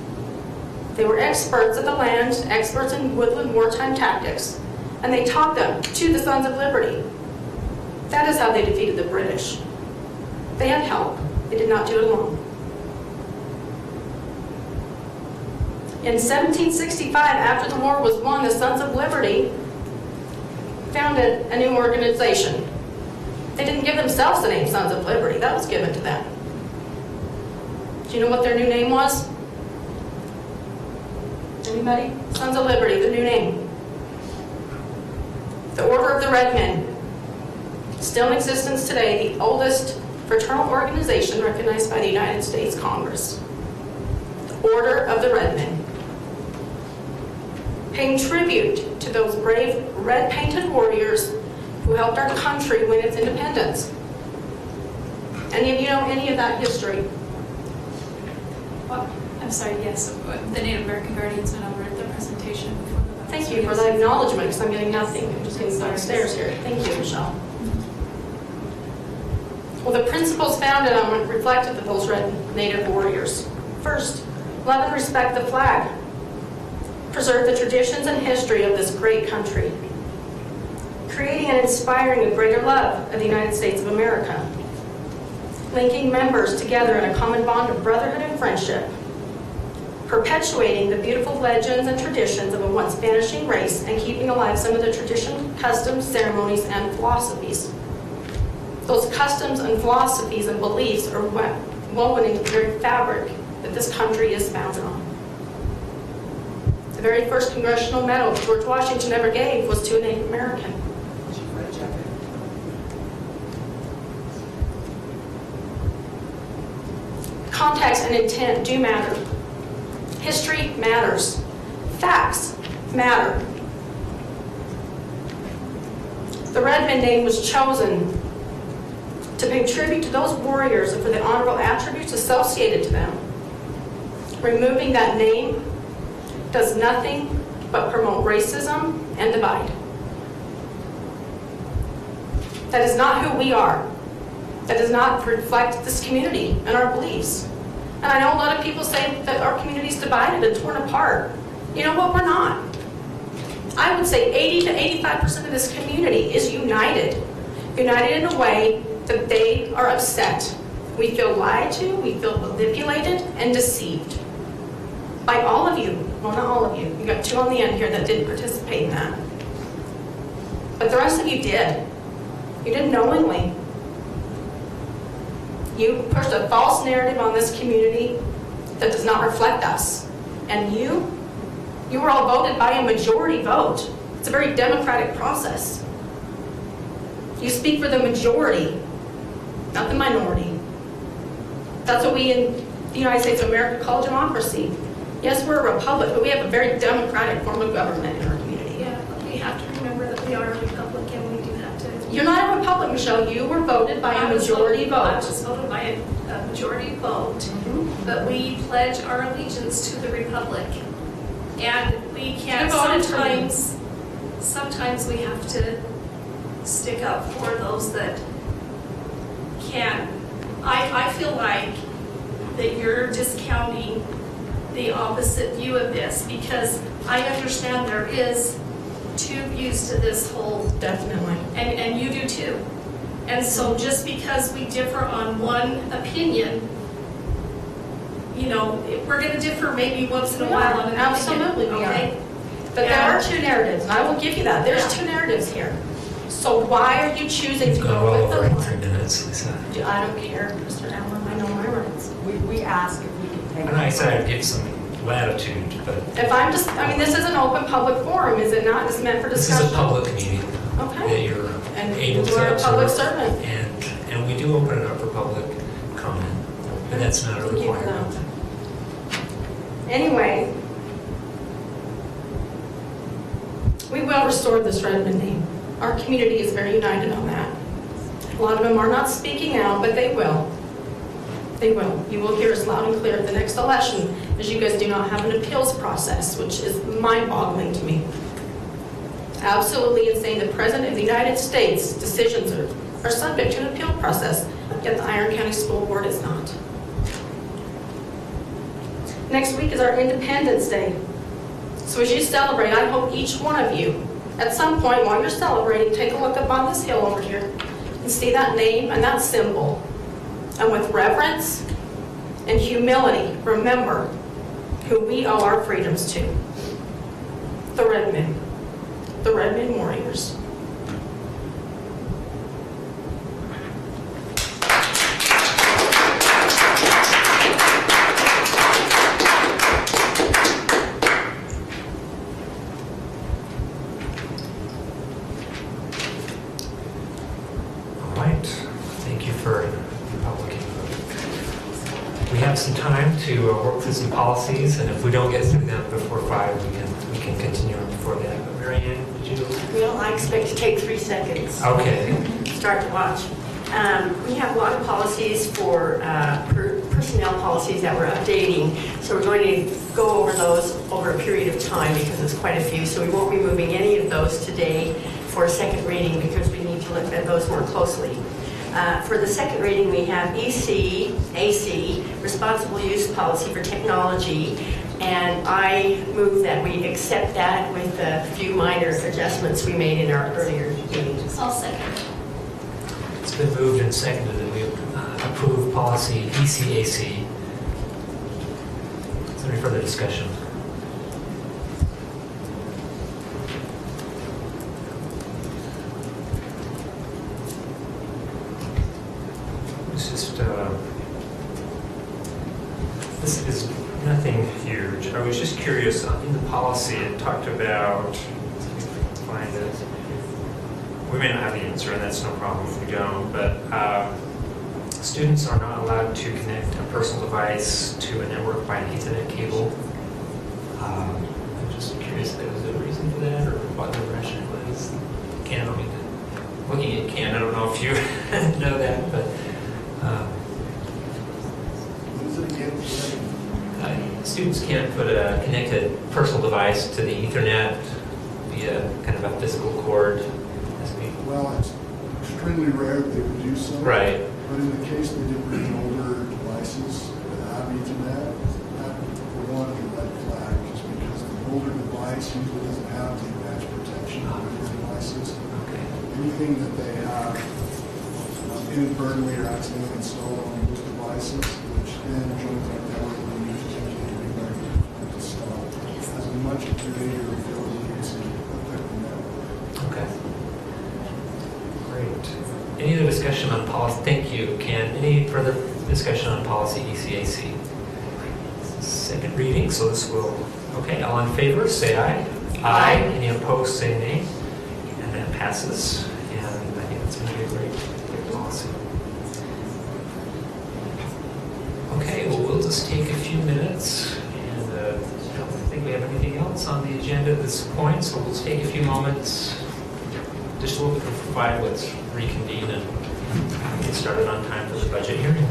[SPEAKER 14] They were experts of the land, experts in woodland wartime tactics, and they taught them to the Sons of Liberty. That is how they defeated the British. They had help. They did not do it alone. In 1765, after the war was won, the Sons of Liberty founded a new organization. They didn't give themselves the name Sons of Liberty. That was given to them. Do you know what their new name was? Anybody? Sons of Liberty, the new name. The Order of the Red Men. Still in existence today, the oldest fraternal organization recognized by the United States Congress. The Order of the Red Men. Paying tribute to those brave red-painted warriors who helped our country win its independence. Any of you know any of that history?
[SPEAKER 15] Well, I'm sorry, yes. The Native American Guardians went over the presentation before the vote.
[SPEAKER 14] Thank you for the acknowledgement, because I'm getting nothing. I'm just getting downstairs here. Thank you, Michelle. Well, the principles founded on reflected of those red native warriors. First, love and respect the flag. Preserve the traditions and history of this great country. Creating and inspiring a greater love of the United States of America. Linking members together in a common bond of brotherhood and friendship. Perpetuating the beautiful legends and traditions of a once vanishing race and keeping alive some of the tradition, customs, ceremonies, and philosophies. Those customs and philosophies and beliefs are woven into the very fabric that this country is founded on. The very first congressional medal George Washington ever gave was to a Native American. Context and intent do matter. History matters. Facts matter. The Redman name was chosen to pay tribute to those warriors and for the honorable attributes associated to them. Removing that name does nothing but promote racism and divide. That is not who we are. That does not reflect this community and our beliefs. And I know a lot of people say that our community is divided and torn apart. You know what? We're not. I would say 80 to 85% of this community is united. United in a way that they are upset. We feel lied to, we feel manipulated and deceived. By all of you. Well, not all of you. You got 2 on the end here that didn't participate in that. But the rest of you did. You did knowingly. You pushed a false narrative on this community that does not reflect us. And you were all voted by a majority vote. It's a very democratic process. You speak for the majority, not the minority. That's what we in the United States of America call democracy. Yes, we're a republic, but we have a very democratic form of government in our community.
[SPEAKER 2] Yeah, but we have to remember that we are a republic and we do have to...
[SPEAKER 14] You're not a republic, Michelle. You were voted by a majority vote.
[SPEAKER 2] I was voted by a majority vote, but we pledge our allegiance to the republic. And we can't sometimes we have to stick up for those that can. I feel like that you're discounting the opposite view of this, because I understand there is 2 views to this whole...
[SPEAKER 14] Definitely.
[SPEAKER 2] And you do too. And so just because we differ on one opinion, you know, we're going to differ maybe once in a while on an opinion.
[SPEAKER 14] Absolutely we
[SPEAKER 2] okay?
[SPEAKER 14] are. But there are 2 narratives, and I will give you that. There's 2 narratives here. So why are you choosing to go with the one?
[SPEAKER 9] 3 minutes, Lisa.
[SPEAKER 14] I don't care, Mr. Allen. I know my rights.
[SPEAKER 13] We ask if we can take...
[SPEAKER 9] And I said I'd give some latitude, but
[SPEAKER 14] If I'm just, I mean, this is an open public forum, is it not? It's meant for
[SPEAKER 9] this
[SPEAKER 14] discussion.
[SPEAKER 9] is a public meeting that
[SPEAKER 14] Okay.
[SPEAKER 9] you're
[SPEAKER 14] And
[SPEAKER 9] able to
[SPEAKER 14] you are a public
[SPEAKER 9] observe.
[SPEAKER 14] servant.
[SPEAKER 9] And we do open it up for public comment, but that's not a
[SPEAKER 14] Thank you for
[SPEAKER 9] requirement.
[SPEAKER 14] that. Anyway, we will restore this Redmond name. Our community is very united on that. A lot of them are not speaking out, but they will. They will. You will hear us loud and clear at the next election, as you guys do not have an appeals process, which is mind-boggling to me. Absolutely insane. The President of the United States decisions are subject to an appeal process, yet the Iron County School Board is not. Next week is our Independence Day. So as you celebrate, I hope each one of you, at some point while you're celebrating, take a look up on this hill over here and see that name and that symbol. And with reverence and humility, remember who we owe our freedoms to. The Red Men. The Red Men Warriors.
[SPEAKER 9] All right, thank you for your public input. We have some time to work through some policies, and if we don't get through them before 5, we can continue on before that. But Mary Ann, would you?
[SPEAKER 16] Well, I expect to take 3 seconds.
[SPEAKER 9] Okay.
[SPEAKER 16] Start to watch. We have a lot of policies for personnel policies that we're updating, so we're going to go over those over a period of time because it's quite a few. So we won't be moving any of those today for a second reading because we need to look at those more closely. For the second reading, we have ICSD, Responsible Use Policy for Technology, and I move that we accept that with a few minor adjustments we made in our earlier meetings.
[SPEAKER 2] I'll second.
[SPEAKER 9] It's been moved and seconded that we approve policy ICSD. Is there any further discussion? It's just, this is nothing huge. I was just curious, in the policy, it talked about, let me find it. We may not have the answer, and that's no problem if we don't, but students are not allowed to connect a personal device to a network by an Ethernet cable. I'm just curious if there was a reason for that, or what the rationale is. Ken, I mean, looking at Ken, I don't know if you know that, but students can't connect a personal device to the Ethernet via kind of a physical cord.
[SPEAKER 17] Well, it's extremely rare that they would do so.
[SPEAKER 9] Right.
[SPEAKER 17] But in the case they did bring older devices that have Ethernet, that for one is a red flag, just because the older device usually doesn't have the advanced protection of newer devices.
[SPEAKER 9] Okay.
[SPEAKER 17] Anything that they have inadvertently or accidentally installed on those devices, which then joins our network when we potentially be very difficult to stop, has a much greater ability to affect the network.
[SPEAKER 9] Okay. Great. Any other discussion on policy? Thank you, Ken. Any further discussion on policy ICSD? Second reading, so this will, okay, all in favor, say aye. Aye. Any opposed, say nay. And that passes. And I think it's going to be a great policy. Okay, well, we'll just take a few minutes. And I don't think we have anything else on the agenda at this point, so we'll just take a few moments. Just a little bit of provide, let's reconvene and get started on time for the budget hearing.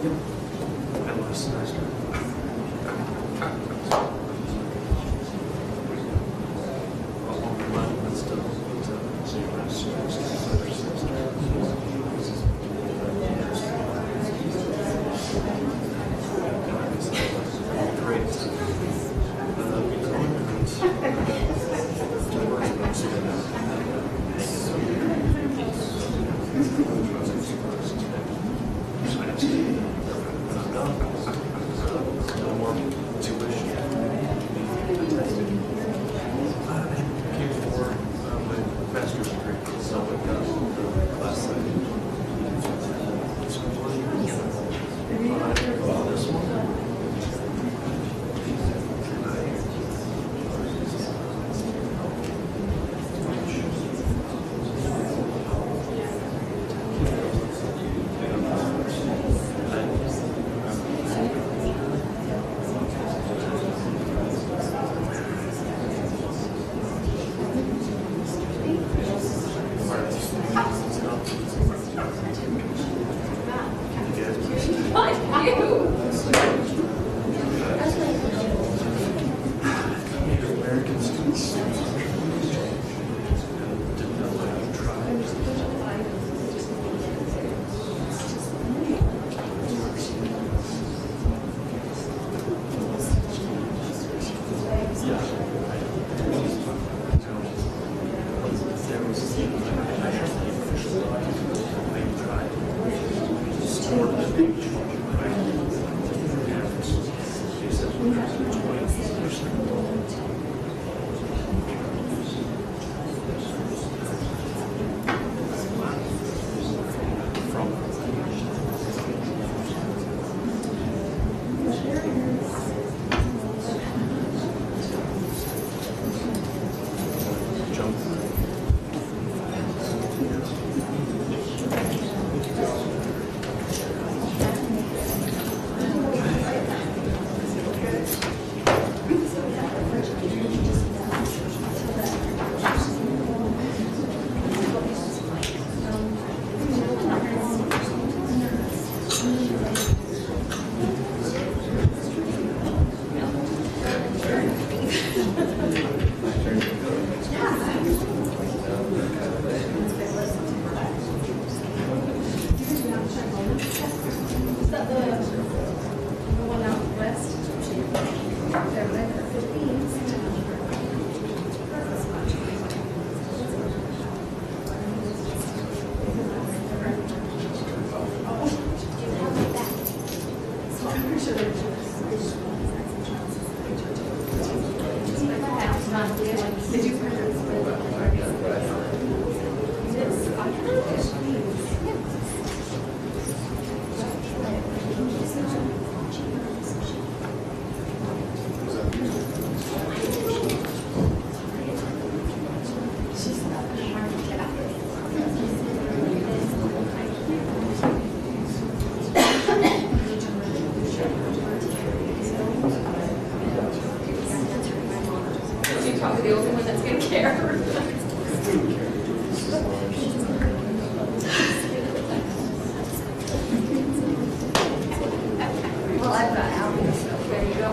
[SPEAKER 5] And last semester.
[SPEAKER 14] The only one that's going to care. Well, I've got Albie, so there you go.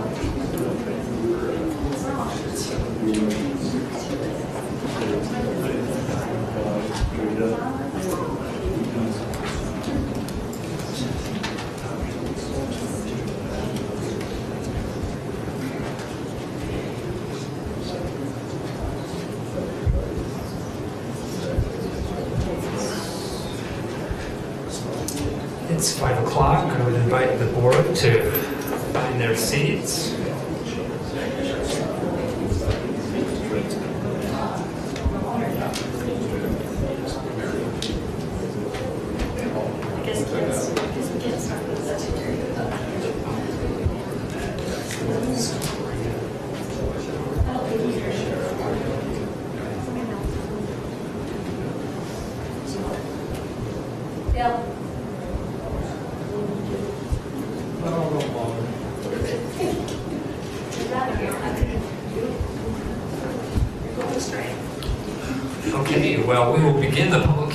[SPEAKER 9] It's 5 o'clock. I would invite the board to find their seats.
[SPEAKER 14] Bill.
[SPEAKER 9] Okay, well, we will begin the public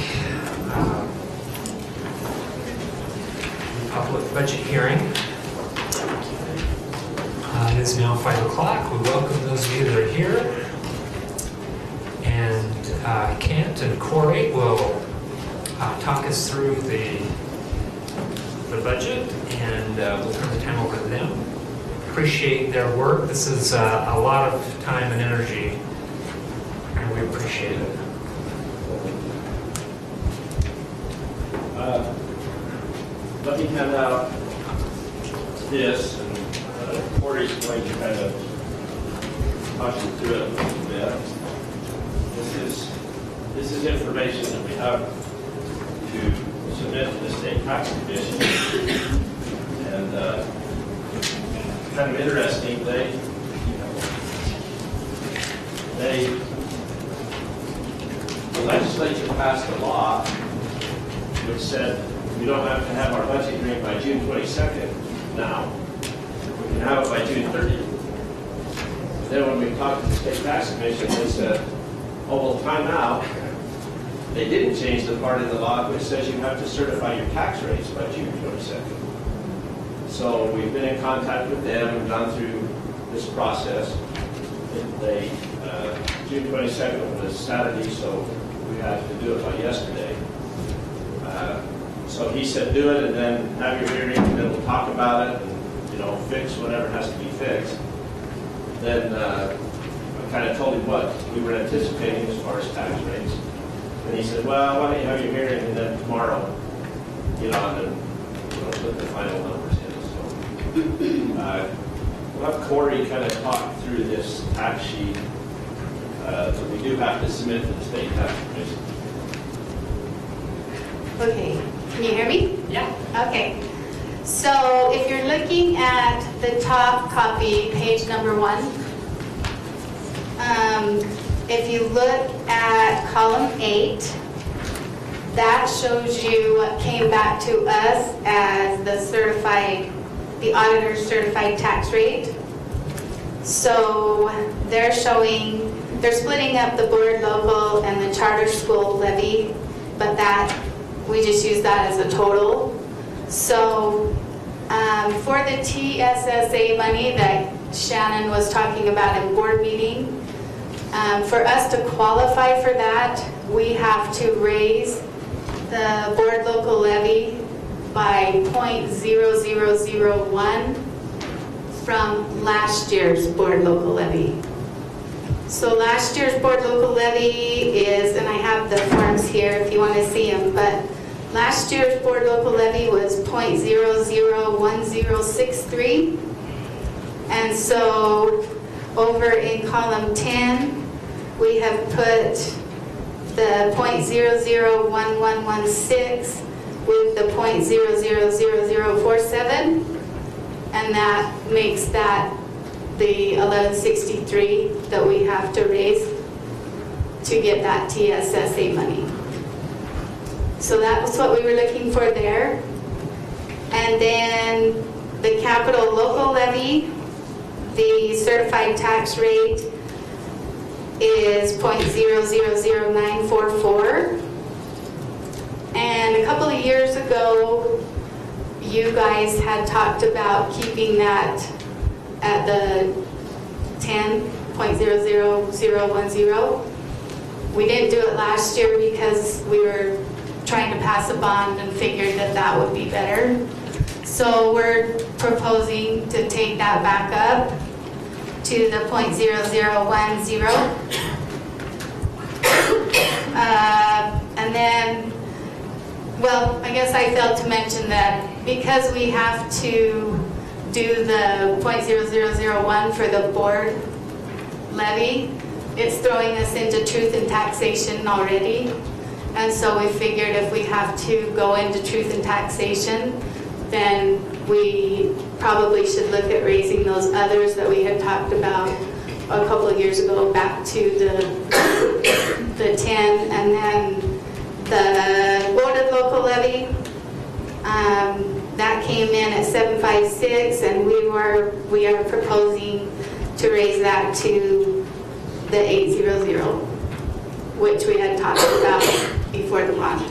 [SPEAKER 9] public budget hearing. It is now 5 o'clock. We welcome those of you that are here. And Kent and Corey will talk us through the budget, and we'll turn the time over to them. Appreciate their work. This is a lot of time and energy, and we appreciate it.
[SPEAKER 18] Let me hand out this, and Corey's going to kind of talk you through it a little bit. This is information that we have to submit to the State Tax Commission, and kind of interesting, the legislature passed a law which said we don't have to have our budget hearing by June 22nd now. We can have it by June 30th. Then when we talked to the State Tax Commission, they said, oh, well, time out. They didn't change the part of the law which says you have to certify your tax rates by June 22nd. So we've been in contact with them and gone through this process. June 22nd was Saturday, so we had to do it by yesterday. So he said, do it and then have your hearing, and then we'll talk about it and, fix whatever has to be fixed. Then I kind of told him what we were anticipating as far as tax rates. And he said, well, why don't you have your hearing and then tomorrow, and then put the final numbers in. So we'll have Corey kind of talk through this tax sheet that we do have to submit to the State Tax Commission.
[SPEAKER 19] Okay, can you hear me?
[SPEAKER 9] Yeah.
[SPEAKER 19] Okay. So if you're looking at the top copy, page number 1, if you look at column 8, that shows you what came back to us as the auditor's certified tax rate. So they're splitting up the board local and the charter school levy, but we just use that as a total. So for the TSSA money that Shannon was talking about in board meeting, for us to qualify for that, we have to raise the board local levy by 0.0001 from last year's board local levy. So last year's board local levy is, and I have the forms here if you want to see them, but last year's board local levy was 0.001063. And so over in column 10, we have put the 0.001116 with the 0.000047, and that makes that the 1163 that we have to raise to get that TSSA money. So that was what we were looking for there. And then the capital local levy, the certified tax rate is 0.000944. And a couple of years ago, you guys had talked about keeping that at the 10.00010. We didn't do it last year because we were trying to pass a bond and figured that would be better. So we're proposing to take that back up to the 0.0010. And then, well, I guess I failed to mention that because we have to do the 0.0001 for the board levy, it's throwing us into truth and taxation already. And so we figured if we have to go into truth and taxation, then we probably should look at raising those others that we had talked about a couple of years ago back to the 10, and then the voted local levy, that came in at 756, and we are proposing to raise that to the 800, which we had talked about before the bond.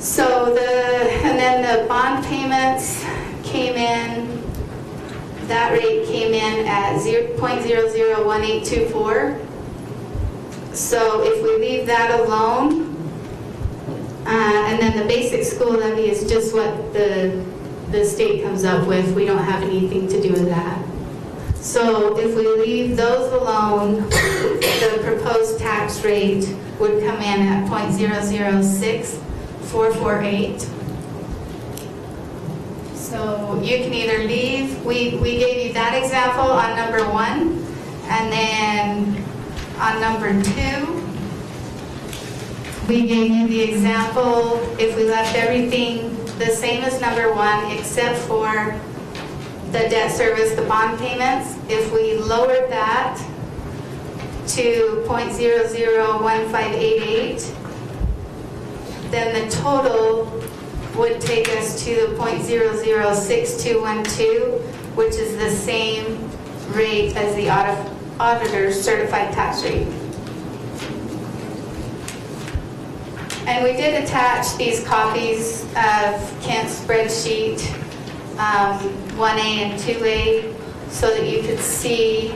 [SPEAKER 19] So and then the the bond payments came in, that rate came in at 0.001824. So if we leave that alone, and then the basic school levy is just what the state comes up with. We don't have anything to do with that. So if we leave those alone, the proposed tax rate would come in at 0.006448. So you can either leave, we gave you that example on number 1, and then on number 2, we gave you the example if we left everything the same as number 1 except for the debt service, the bond payments. If we lowered that to 0.001588, then the total would take us to the 0.006212, which is the same rate as the auditor's certified tax rate. And we did attach these copies of Kent's spreadsheet, 1A and 2A, so that you could see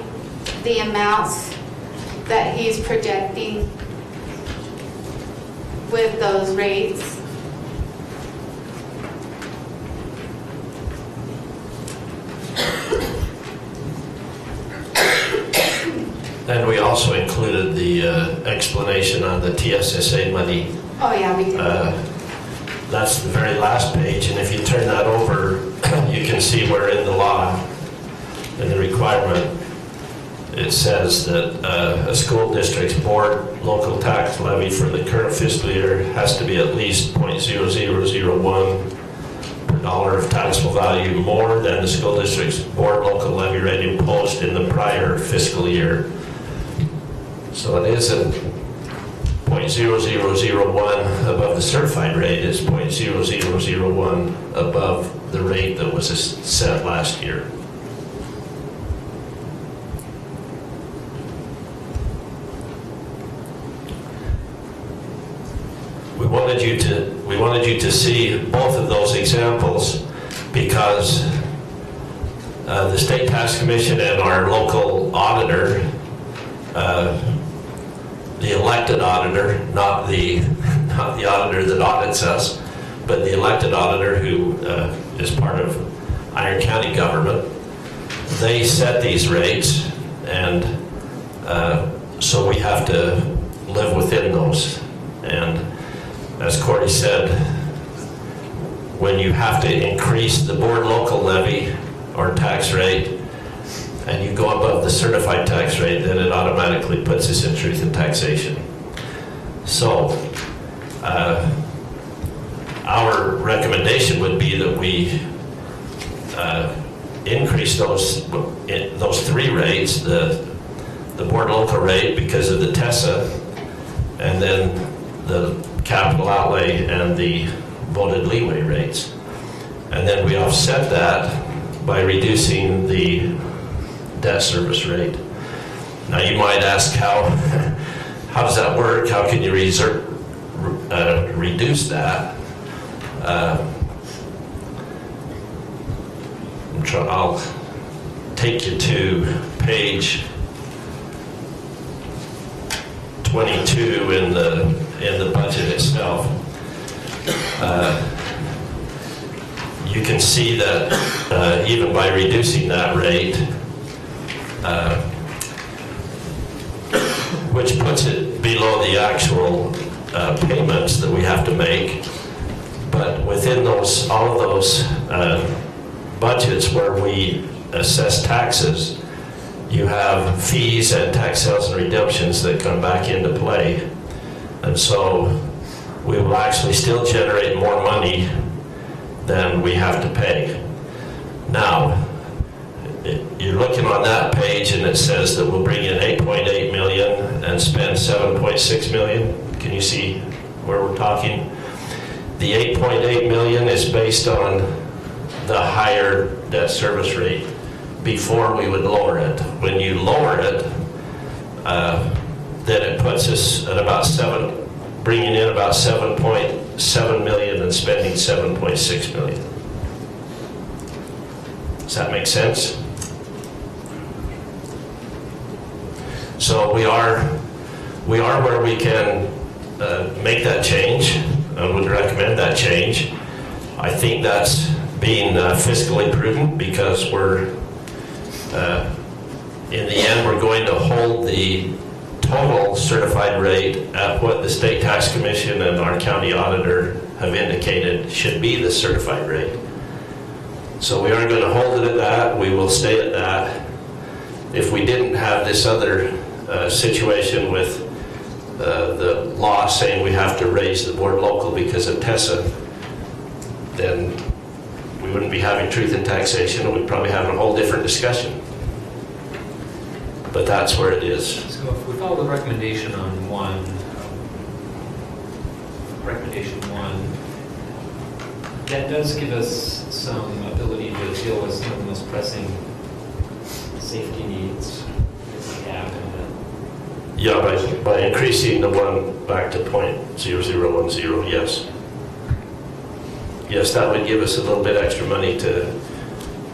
[SPEAKER 19] the amounts that he's projecting with those rates.
[SPEAKER 3] And we also included the explanation on the TSSA money.
[SPEAKER 19] Oh yeah, we did.
[SPEAKER 3] That's the very last page, and if you turn that over, you can see where in the law, in the requirement, it says that a school district's board local tax levy for the current fiscal year has to be at least 0.0001 per dollar of taxable value more than the school district's board local levy rate imposed in the prior fiscal year. So it isn't 0.0001 above the certified rate, is 0.0001 above the rate that was set last year. We wanted you to see both of those examples because the State Tax Commission and our local auditor, the elected auditor, not the auditor that audits us, but the elected auditor who is part of Iron County government, they set these rates, and so we have to live within those. And as Corey said, when you have to increase the board local levy or tax rate and you go above the certified tax rate, then it automatically puts us in truth in taxation. So our recommendation would be that we increase those three rates, the board local rate because of the TESA, and then the capital outlay and the voted leeway rates. And then we offset that by reducing the debt service rate. Now you might ask how does that work? How can you reduce that? I'll take you to page 22 in the budget itself. You can see that even by reducing that rate, which puts it below the actual payments that we have to make, but within all of those budgets where we assess taxes, you have fees and tax sales and redemptions that come back into play. And so we will actually still generate more money than we have to pay. Now, you're looking on that page and it says that we'll bring in 8.8 million and spend 7.6 million. Can you see where we're talking? The 8.8 million is based on the higher debt service rate before we would lower it. When you lower it, then it puts us at about bringing in about 7.7 million than spending $7.6 million. Does that make sense? So we are where we can make that change, and would recommend that change. I think that's being fiscally prudent, because we're, in the end, we're going to hold the total certified rate at what the State Tax Commission and our county auditor have indicated should be the certified rate. So we aren't going to hold it at that. We will stay at that. If we didn't have this other situation with the law saying we have to raise the board local because of TESA, then we wouldn't be having truth in taxation. We'd probably have a whole different discussion. But that's where it is.
[SPEAKER 9] So if we follow the recommendation on recommendation one, that does give us some ability to deal with some of the most pressing safety needs that we have.
[SPEAKER 3] Yeah, by increasing the one back to .0010, yes. Yes, that would give us a little bit extra money to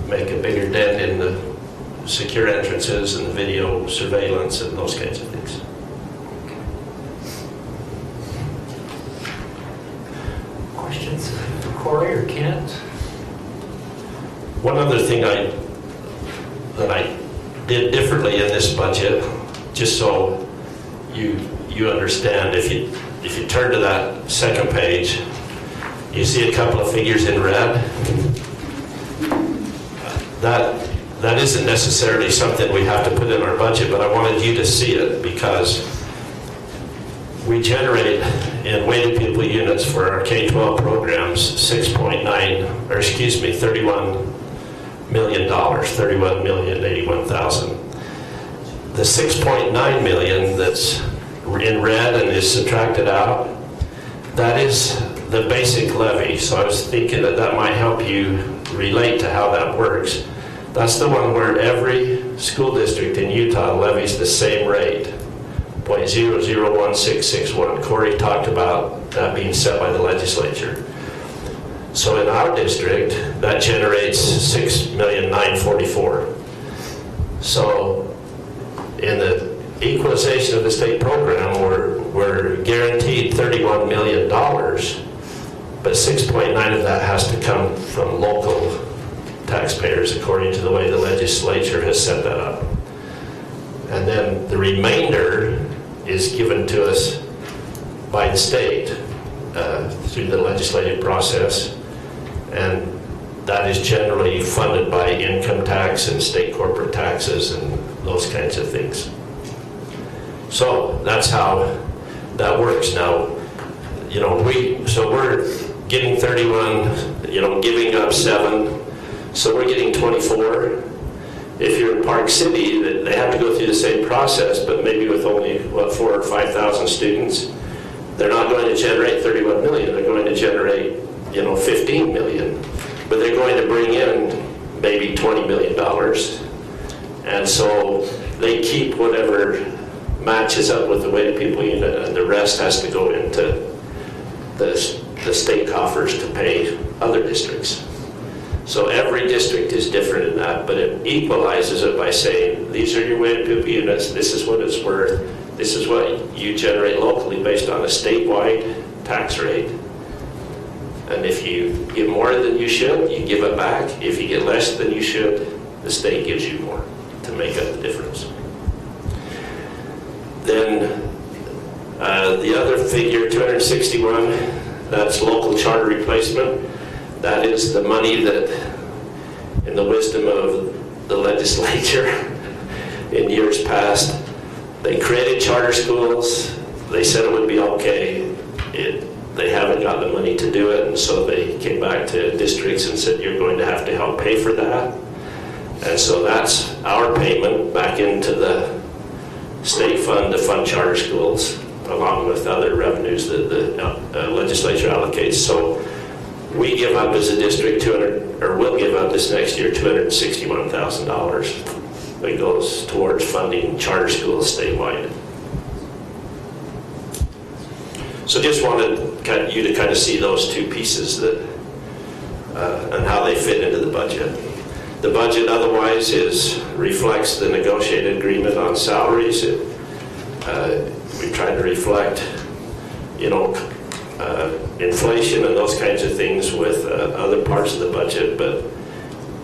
[SPEAKER 3] make a bigger dent in the secure entrances and the video surveillance and those kinds of things.
[SPEAKER 9] Questions for Corey or Kent?
[SPEAKER 3] One other thing that I did differently in this budget, just so you understand, if you turn to that second page, you see a couple of figures in red. That isn't necessarily something we have to put in our budget, but I wanted you to see it, because we generate in weighted pupil units for our K-12 programs $31 million, $31,081,000. The $6.9 million that's in red and is subtracted out, that is the basic levy. So I was thinking that might help you relate to how that works. That's the one where every school district in Utah levies the same rate, .001661. Corey talked about that being set by the legislature. So in our district, that generates $6,944,000. So in the equalization of the state program, we're guaranteed $31 million, but 6.9 of that has to come from local taxpayers, according to the way the legislature has set that up. And then the remainder is given to us by the state through the legislative process, and that is generally funded by income tax and state corporate taxes and those kinds of things. So that's how that works. Now, we're getting 31, giving up 7, so we're getting 24. If you're in Park City, they have to go through the same process, but maybe with only, 4,000 or 5,000 students, they're not going to generate 31 million. They're going to generate, 15 million. But they're going to bring in maybe $20 million. And so they keep whatever matches up with the weighted pupil unit, and the rest has to go into the state coffers to pay other districts. So every district is different in that, but it equalizes it by saying, these are your weighted pupil units, this is what it's worth, this is what you generate locally based on a statewide tax rate. And if you give more than you should, you give it back. If you get less than you should, the state gives you more to make up the difference. Then the other figure, 261, that's local charter replacement. That is the money that, in the wisdom of the legislature in years past, they created charter schools. They said it would be okay. They haven't got the money to do it, and so they came back to districts and said, you're going to have to help pay for that. And so that's our payment back into the state fund to fund charter schools, along with other revenues that the legislature allocates. So we give up as a district we'll give up this next year $261,000 that goes towards funding charter schools statewide. So just wanted you to kind of see those two pieces that, and how they fit into the budget. The budget otherwise reflects the negotiated agreement on salaries. We tried to reflect, inflation and those kinds of things with other parts of the budget, but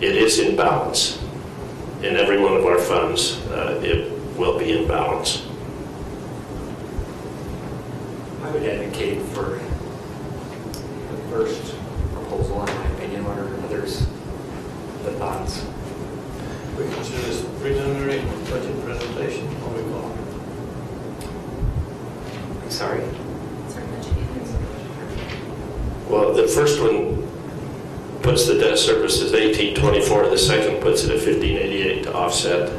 [SPEAKER 3] it is in balance. In every one of our funds, it will be in balance.
[SPEAKER 9] I would advocate for the first proposal, in my opinion. What are others' the thoughts?
[SPEAKER 18] We consider this preliminary budget presentation, what we call it.
[SPEAKER 9] I'm sorry?
[SPEAKER 3] Well, the first one puts the debt service as 1824, the second puts it at 1588 to offset.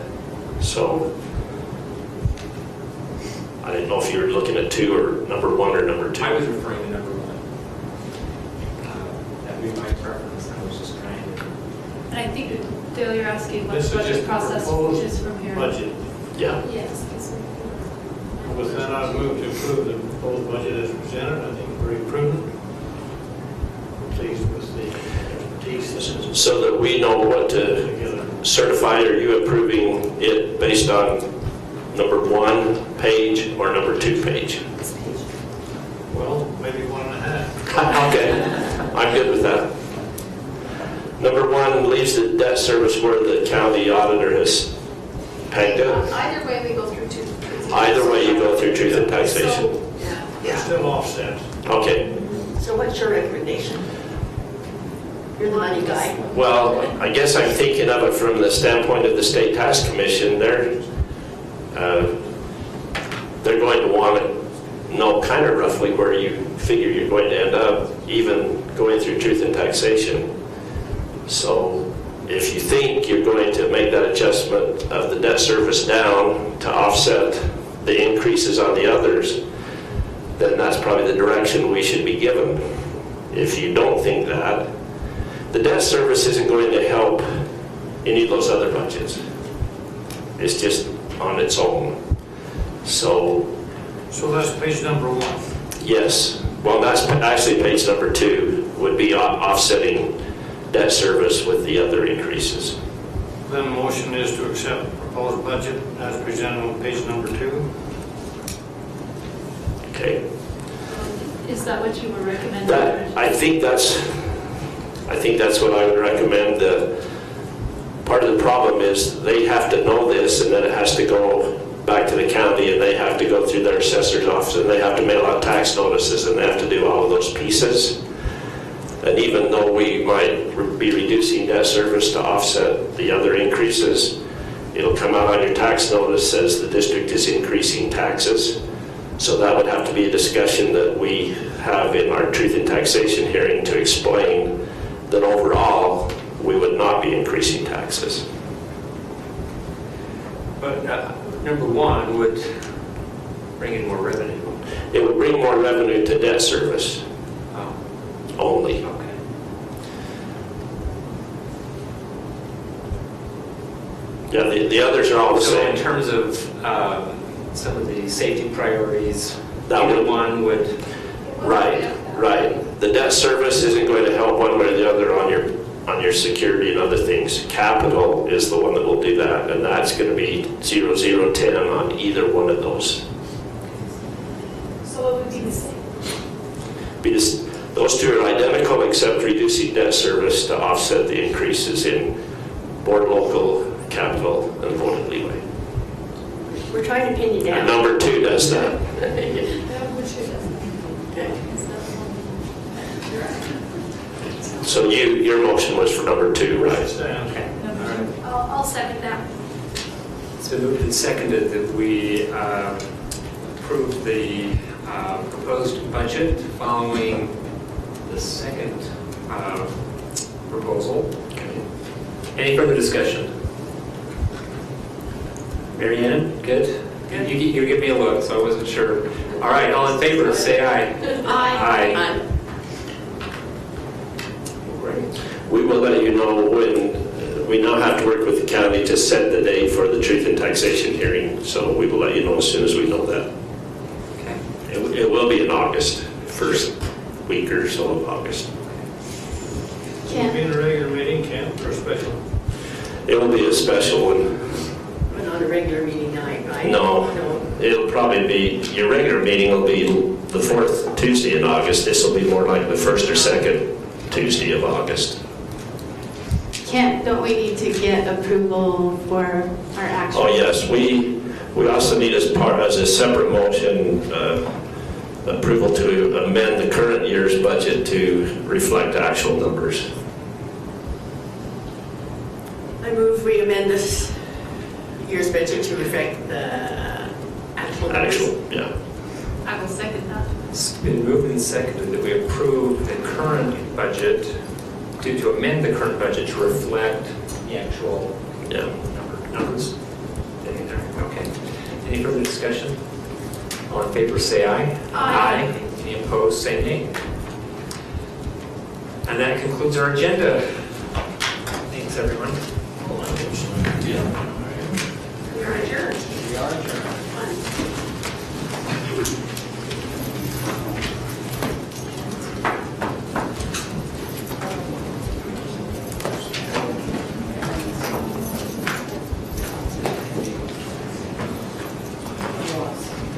[SPEAKER 3] So I didn't know if you were looking at two or number one or number two.
[SPEAKER 9] I was referring to number one. That would be my preference. I was just trying to.
[SPEAKER 15] And I think, Dale, you're asking what
[SPEAKER 18] This
[SPEAKER 15] the
[SPEAKER 18] is just
[SPEAKER 15] budget process
[SPEAKER 18] proposed
[SPEAKER 15] is from here.
[SPEAKER 18] budget.
[SPEAKER 3] Yeah.
[SPEAKER 15] Yes.
[SPEAKER 18] With that, I move to approve the proposed budget as presented. I think very prudent. Pleased with the expertise.
[SPEAKER 3] So that we know what to certify. Are you approving it based on number 1 page or number 2 page?
[SPEAKER 18] Well, maybe 1.5.
[SPEAKER 3] Okay, I'm good with that. Number 1 leaves the debt service where the county auditor has pegged it.
[SPEAKER 2] Either way, we go through two.
[SPEAKER 3] Either way, you go through truth and taxation.
[SPEAKER 18] They're still offset.
[SPEAKER 3] Okay.
[SPEAKER 16] So what's your recommendation? You're the money guy.
[SPEAKER 3] Well, I guess I'm thinking of it from the standpoint of the State Tax Commission. They're going to want to know kind of roughly where you figure you're going to end up, even going through truth and taxation. So if you think you're going to make that adjustment of the debt service down to offset the increases on the others, then that's probably the direction we should be given. If you don't think that, the debt service isn't going to help any of those other budgets. It's just on its own. So
[SPEAKER 18] that's page number 1.
[SPEAKER 3] yes, well, that's actually page number 2 would be offsetting debt service with the other increases.
[SPEAKER 18] Then the motion is to accept the proposed budget as presented on page number 2.
[SPEAKER 3] Okay.
[SPEAKER 15] Is that what you were recommending?
[SPEAKER 3] I think that's what I would recommend. Part of the problem is they have to know this, and then it has to go back to the county, and they have to go through their assessor's office, and they have to mail out tax notices, and they have to do all of those pieces. And even though we might be reducing debt service to offset the other increases, it'll come out on your tax notice as the district is increasing taxes. So that would have to be a discussion that we have in our truth and taxation hearing to explain that overall we would not be increasing taxes.
[SPEAKER 9] But number 1 would bring in more revenue.
[SPEAKER 3] It would bring more revenue to debt service only.
[SPEAKER 9] Okay.
[SPEAKER 3] Yeah, the others are all the
[SPEAKER 9] So
[SPEAKER 3] same.
[SPEAKER 9] in terms of some of the safety priorities,
[SPEAKER 3] That
[SPEAKER 9] either
[SPEAKER 3] would-
[SPEAKER 9] one would.
[SPEAKER 3] Right. The debt service isn't going to help one way or the other on your security and other things. Capital is the one that will do that, and that's going to be 0010 on either one of those.
[SPEAKER 2] So what would be the same?
[SPEAKER 3] Those two are identical except reducing debt service to offset the increases in board local, capital, and voting leeway.
[SPEAKER 16] We're trying to pin you down.
[SPEAKER 3] And number 2 does that. So your motion was for number 2, right?
[SPEAKER 9] Okay.
[SPEAKER 2] I'll second that.
[SPEAKER 5] It's been moved and seconded that we approve the proposed budget following the second proposal. Any further discussion? Mary Ann, good? You give me a look, so I wasn't sure. All right, all in favor, say aye. Aye. Great.
[SPEAKER 3] We will let you know when, we now have to work with the county to set the date for the truth and taxation hearing, so we will let you know as soon as we know that.
[SPEAKER 9] Okay.
[SPEAKER 3] And It will be in August, first week or so of August.
[SPEAKER 18] Will it be in a regular meeting, Ken, or a special?
[SPEAKER 3] It will be a special one.
[SPEAKER 16] But not a regular meeting night, right?
[SPEAKER 3] No, it'll probably be, your regular meeting will be the 4th Tuesday in August. This will be more like the 1st or 2nd Tuesday of August.
[SPEAKER 19] Don't we need to get approval for our action?
[SPEAKER 3] Oh, yes, we also need as a separate motion, approval to amend the current year's budget to reflect actual numbers.
[SPEAKER 16] I move we amend this year's budget to reflect the actual numbers.
[SPEAKER 3] Yeah.
[SPEAKER 15] I will second that.
[SPEAKER 5] It's been moved and seconded that we approve the current budget, to amend the current budget to reflect the actual numbers. Okay. Any further discussion? All in favor, say aye.
[SPEAKER 15] Aye.
[SPEAKER 5] Any opposed, say nay. And that concludes our agenda. Thanks, everyone.
[SPEAKER 16] We are adjourned.
[SPEAKER 4] We are adjourned.